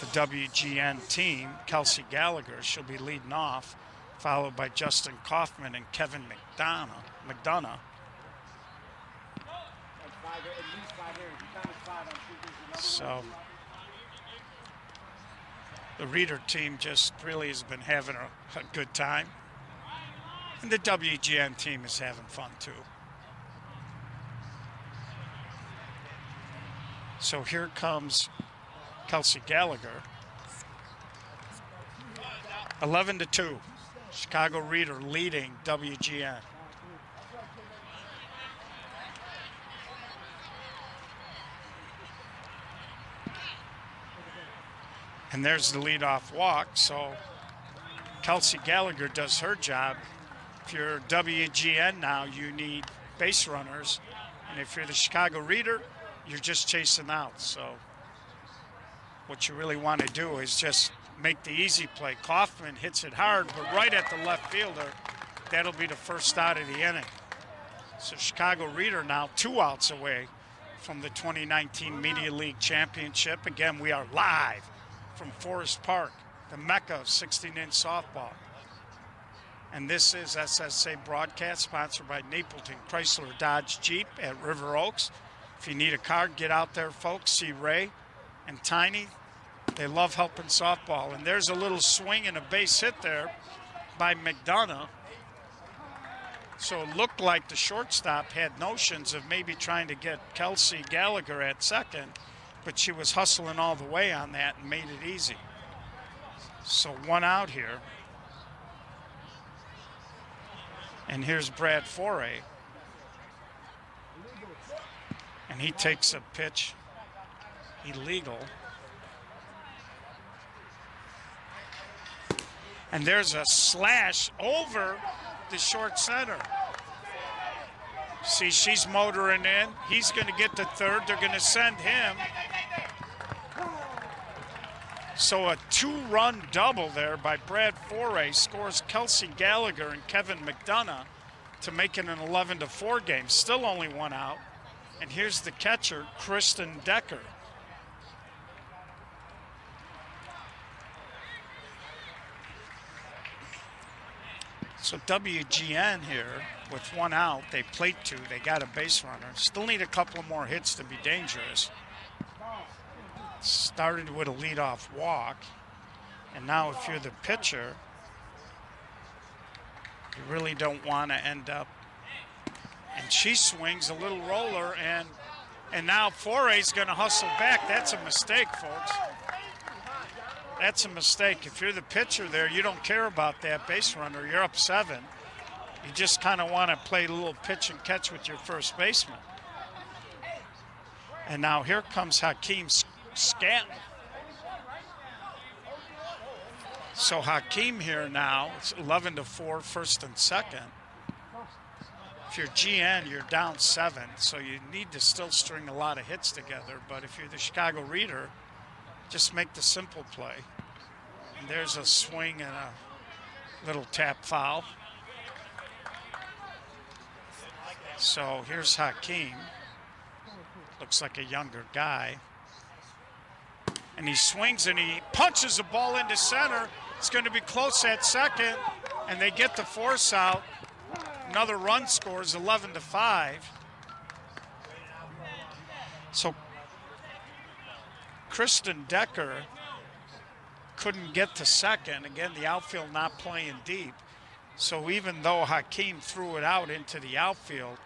the WGN team, Kelsey Gallagher. She'll be leading off, followed by Justin Kaufman and Kevin McDonough. So the Reader team just really has been having a good time. And the WGN team is having fun too. So here comes Kelsey Gallagher. 11-2. Chicago Reader leading WGN. And there's the leadoff walk. So Kelsey Gallagher does her job. If you're WGN now, you need base runners. And if you're the Chicago Reader, you're just chasing out. So what you really want to do is just make the easy play. Kaufman hits it hard, but right at the left fielder. That'll be the first out of the inning. So Chicago Reader now 2 outs away from the 2019 Media League Championship. Again, we are live from Forest Park, the mecca of 16-inch softball. And this is SSA broadcast sponsored by Napleton Chrysler Dodge Jeep at River Oaks. If you need a car, get out there, folks. See Ray and Tiny. They love helping softball. And there's a little swing and a base hit there by McDonough. So it looked like the shortstop had notions of maybe trying to get Kelsey Gallagher at second, but she was hustling all the way on that and made it easy. So 1 out here. And here's Brad Foray. And he takes a pitch illegal. And there's a slash over the short center. See, she's motoring in. He's going to get to third. They're going to send him. So a 2-run double there by Brad Foray scores Kelsey Gallagher and Kevin McDonough to make it an 11-4 game. Still only 1 out. And here's the catcher, Kristen Decker. So WGN here with 1 out, they played 2, they got a base runner. Still need a couple more hits to be dangerous. Started with a leadoff walk. And now if you're the pitcher, you really don't want to end up. And she swings a little roller, and now Foray's going to hustle back. That's a mistake, folks. That's a mistake. If you're the pitcher there, you don't care about that base runner. You're up 7. You just kind of want to play a little pitch and catch with your first baseman. And now here comes Hakeem Stanton. So Hakeem here now, it's 11-4, first and second. If you're GN, you're down 7, so you need to still string a lot of hits together. But if you're the Chicago Reader, just make the simple play. And there's a swing and a little tap foul. So here's Hakeem. Looks like a younger guy. And he swings and he punches the ball into center. It's going to be close at second, and they get the force out. Another run scores, 11-5. So Kristen Decker couldn't get to second. Again, the outfield not playing deep. So even though Hakeem threw it out into the outfield,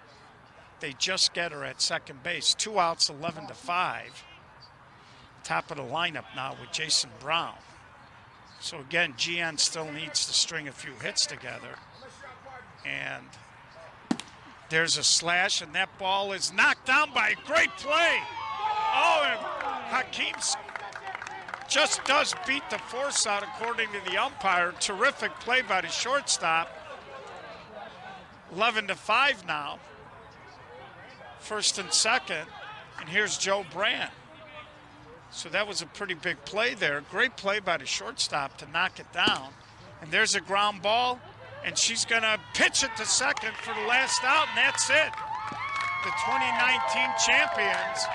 they just get her at second base. 2 outs, 11-5. top of the lineup now with Jason Brown. So again, GN still needs to string a few hits together. And there's a slash, and that ball is knocked down by a great play. Oh, and Hakeem just does beat the force out according to the umpire. Terrific play by the shortstop. 11-5 now. First and second, and here's Joe Brand. So that was a pretty big play there. Great play by the shortstop to knock it down. And there's a ground ball, and she's gonna pitch it to second for the last out, and that's it. The 2019 champions,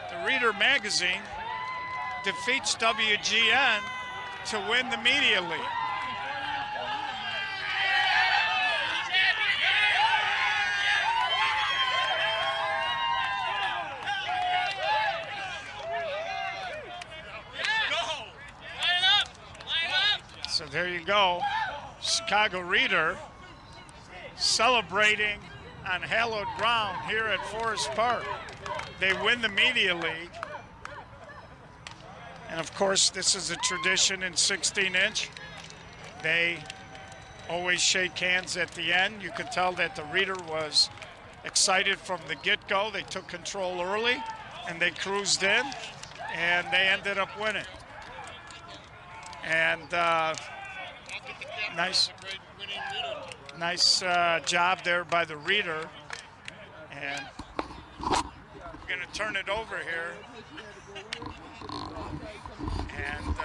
the Reader magazine, defeats WGN to win the Media League. So there you go, Chicago Reader celebrating on hallowed ground here at Forest Park. They win the Media League. And of course, this is a tradition in 16-inch. They always shake hands at the end. You could tell that the Reader was excited from the get-go. They took control early, and they cruised in, and they ended up winning. And nice job there by the Reader. And we're going to turn it over here. And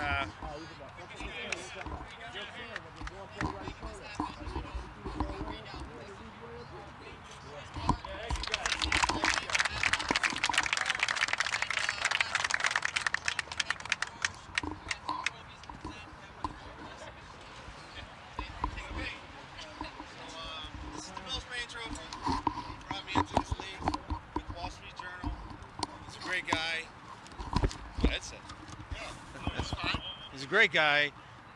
He's a great guy,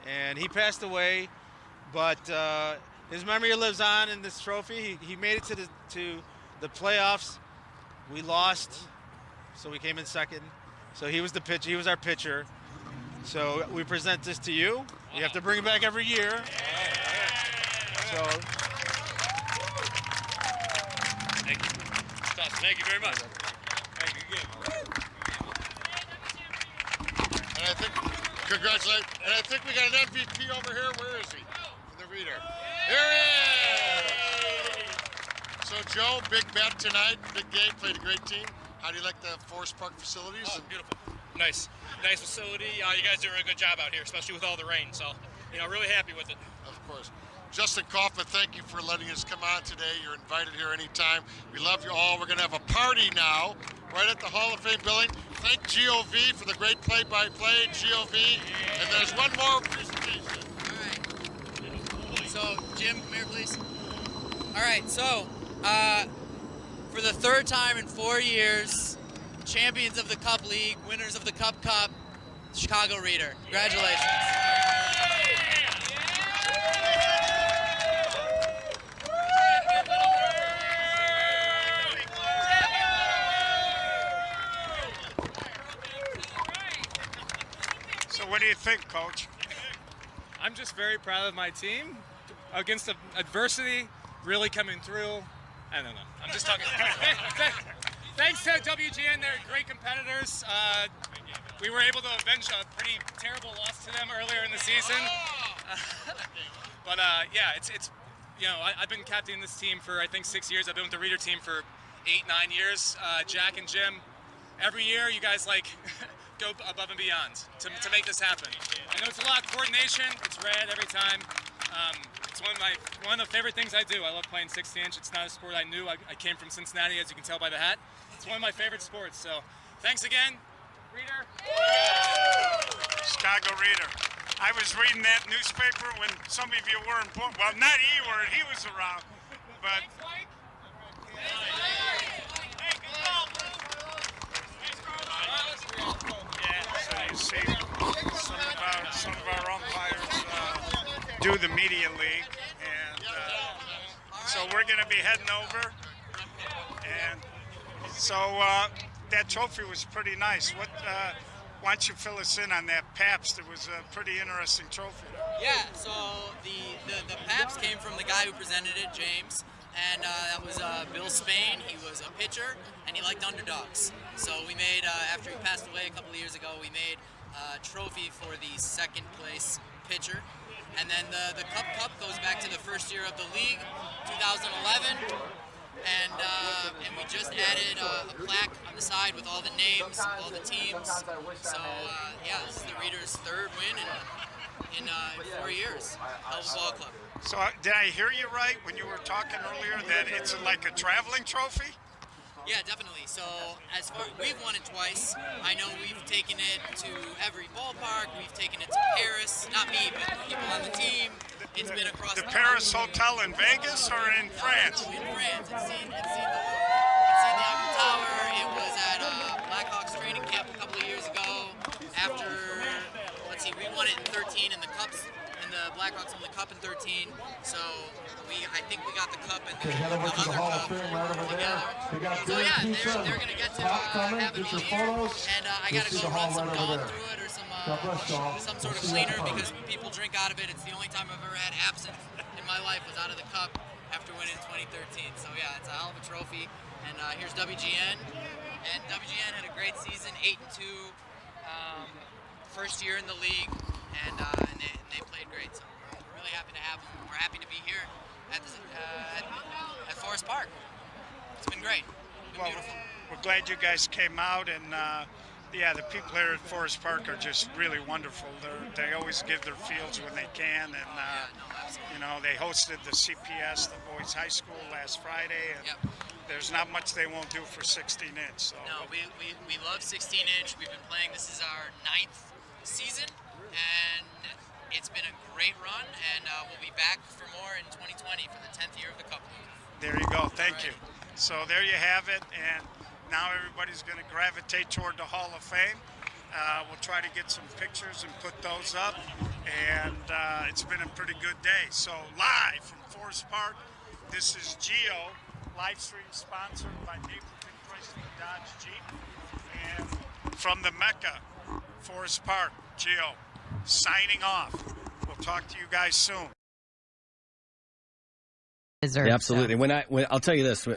and he passed away, but his memory lives on in this trophy. He made it to the playoffs. We lost, so we came in second. So he was the pitcher. He was our pitcher. So we present this to you. You have to bring it back every year. So Thank you. Thank you very much. Thank you again. And I think, congratulations. And I think we got an MVP over here. Where is he? The Reader. Here he is! So Joe, big bet tonight, big game, played a great team. How do you like the Forest Park facilities? Oh, beautiful. Nice facility. You guys do a really good job out here, especially with all the rain. So, really happy with it. Of course. Justin Kaufman, thank you for letting us come on today. You're invited here anytime. We love you all. We're going to have a party now, right at the Hall of Fame building. Thank GOV for the great play-by-play, GOV. And there's one more presentation. All right. So, Jim, come here, please. All right, so, for the third time in 4 years, champions of the Cup League, winners of the Cup, Chicago Reader. Congratulations. so what do you think, Coach? I'm just very proud of my team. Against the adversity, really coming through. I don't know. I'm just talking. Thanks to WGN, they're great competitors. We were able to avenge a pretty terrible loss to them earlier in the season. But yeah, it's I've been captaining this team for I think 6 years. I've been with the Reader team for 8-9 years. Jack and Jim, every year you guys go above and beyond to make this happen. I know it's a lot of coordination. It's rad every time. It's one of the favorite things I do. I love playing 16-inch. It's not a sport I knew. I came from Cincinnati, as you can tell by the hat. It's one of my favorite sports. So thanks again, Reader. Chicago Reader. I was reading that newspaper when some of you weren't, well, not he were, he was around, but. So you see some of our umpires do the Media League, and so we're going to be heading over, and So that trophy was pretty nice. Why don't you fill us in on that Pabst? It was a pretty interesting trophy. Yeah, so the Pabst came from the guy who presented it, James, and that was Bill Spain. He was a pitcher, and he liked underdogs. So we made, after he passed away a couple of years ago, we made a trophy for the second place pitcher. And then the Cup goes back to the first year of the league, 2011. And we just added a plaque on the side with all the names, all the teams. So yeah, this is the Reader's third win in 4 years. Hell of a ball club. So did I hear you right when you were talking earlier that it's like a traveling trophy? Yeah, definitely. So as far we've won it twice. I know we've taken it to every ballpark. We've taken it to Paris. Not me, but people on the team. It's been across the Paris Hotel in Vegas or in France? In France. It's seen the Eiffel Tower. It was at Blackhawks training camp a couple of years ago. After, let's see, we won it in 13 in the Cups. The Blackhawks won the Cup in 13, so I think we got the Cup and the other Cup together. So yeah, they're going to get to have it all year, and I got to go run some dog through it or some sort of cleaner because people drink out of it. It's the only time I've ever had absinthe in my life was out of the Cup after winning in 2013. So yeah, it's a hell of a trophy, and here's WGN, and WGN had a great season, 8-2, first year in the league. And they played great, so we're really happy to have them. We're happy to be here at Forest Park. It's been great. It's been beautiful. We're glad you guys came out, and yeah, the people here at Forest Park are just really wonderful. They always give their fields when they can, and you know, they hosted the CPS, the boys' high school, last Friday, and there's not much they won't do for 16-inch. So. No, we love 16-inch. We've been playing. This is our 9th season. And it's been a great run, and we'll be back for more in 2020 for the 10th year of the Cup. There you go. Thank you. So there you have it, and now everybody's going to gravitate toward the Hall of Fame. We'll try to get some pictures and put those up, and it's been a pretty good day. So live from Forest Park, this is Geo, live stream sponsored by Napleton Chrysler Dodge Jeep, and from the Mecca, Forest Park, Geo. Signing off. We'll talk to you guys soon. Yeah, absolutely. When I'll tell you this,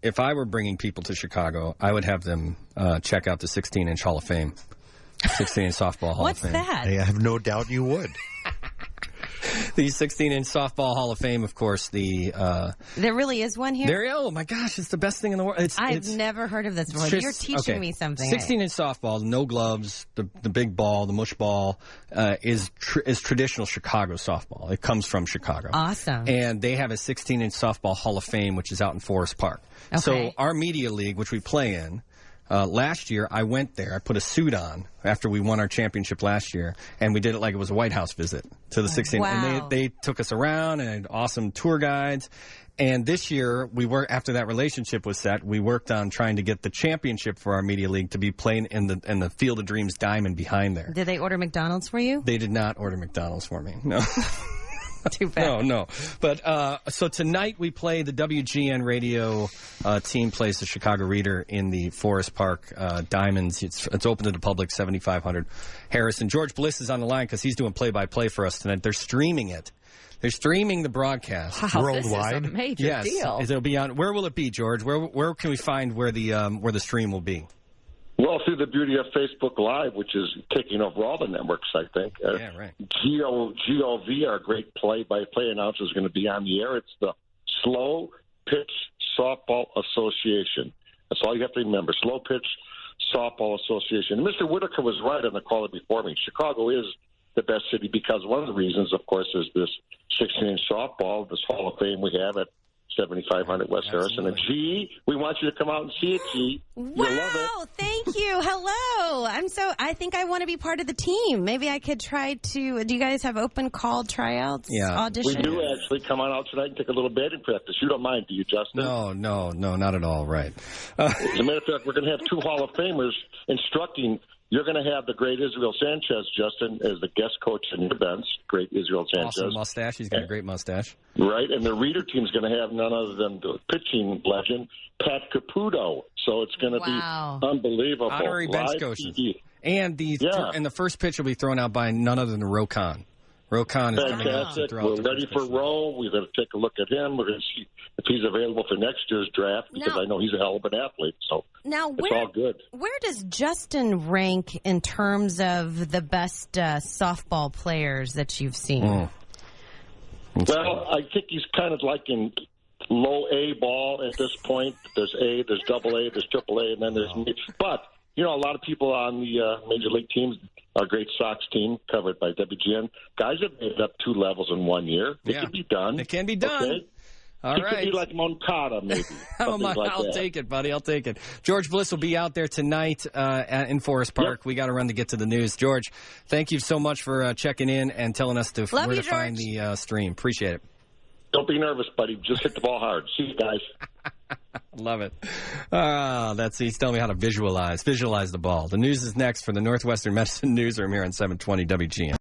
if I were bringing people to Chicago, I would have them check out the 16-inch Hall of Fame, 16-inch softball Hall of Fame. What's that? I have no doubt you would. The 16-inch softball Hall of Fame, of course. There really is one here? Oh, my gosh, it's the best thing in the world. I've never heard of this before. You're teaching me something. 16-inch softball, no gloves, the big ball, the mush ball, is traditional Chicago softball. It comes from Chicago. Awesome. And they have a 16-inch softball Hall of Fame, which is out in Forest Park. Okay. So our media league, which we play in, last year, I went there. I put a suit on after we won our championship last year, and we did it like it was a White House visit to the 16. Wow. And they took us around and had awesome tour guides. And this year, after that relationship was set, we worked on trying to get the championship for our media league to be playing in the Field of Dreams diamond behind there. Did they order McDonald's for you? They did not order McDonald's for me. No. Too bad. No. But so tonight we play the WGN radio team plays the Chicago Reader in the Forest Park Diamonds. It's open to the public, 7,500 Harrison. George Bliss is on the line because he's doing play-by-play for us tonight. They're streaming it. They're streaming the broadcast worldwide. This is a major deal. It'll be on. Where will it be, George? Where can we find where the stream will be? Well, through the beauty of Facebook Live, which is taking over all the networks, I think. Yeah, right. GOV, our great play-by-play announcer, is going to be on the air. It's the Slow Pitch Softball Association. That's all you have to remember, Slow Pitch Softball Association. And Mr. Whitaker was right on the caller before me. Chicago is the best city because one of the reasons, of course, is this 16-inch softball, this Hall of Fame we have at 7,500 West Harrison. And G, we want you to come out and see it, G. Wow, you'll love it. Thank you. Hello. I think I want to be part of the team. Maybe I could try to, do you guys have open call tryouts? Yeah. Auditions? We do actually. Come on out tonight and take a little batting practice. You don't mind, do you, Justin? No, not at all. Right. As a matter of fact, we're going to have two Hall of Famers instructing You're going to have the great Israel Sanchez, Justin, as the guest coach in your bench. Great Israel Sanchez. Awesome mustache. He's got a great mustache. Right, and the reader team's going to have none other than the pitching legend, Pat Caputo. So it's going to be unbelievable. Honorary bench coaches. And the first pitch will be thrown out by none other than Rokon. Rokon is coming out to throw out. We're ready for Rowe. We're going to take a look at him. We're going to see if he's available for next year's draft because I know he's a hell of an athlete. So it's all good. Where does Justin rank in terms of the best softball players that you've seen? Well, I think he's kind of like in low A ball at this point. There's A, there's double A, there's triple A, and then there's but a lot of people on the major league teams, our great Sox team covered by WGN, guys have made it up 2 levels in 1 year. It can be done. It can be done. Okay? All right. It could be like Moncada, maybe. I'll take it, buddy. I'll take it. George Bliss will be out there tonight in Forest Park. Yep. We got to run to get to the news. George, thank you so much for checking in and telling us where to find the stream. Appreciate it. Don't be nervous, buddy. Just hit the ball hard. See you guys. Love it. He's telling me how to visualize the ball. The news is next for the Northwestern Medicine Newsroom here on 720 WGN.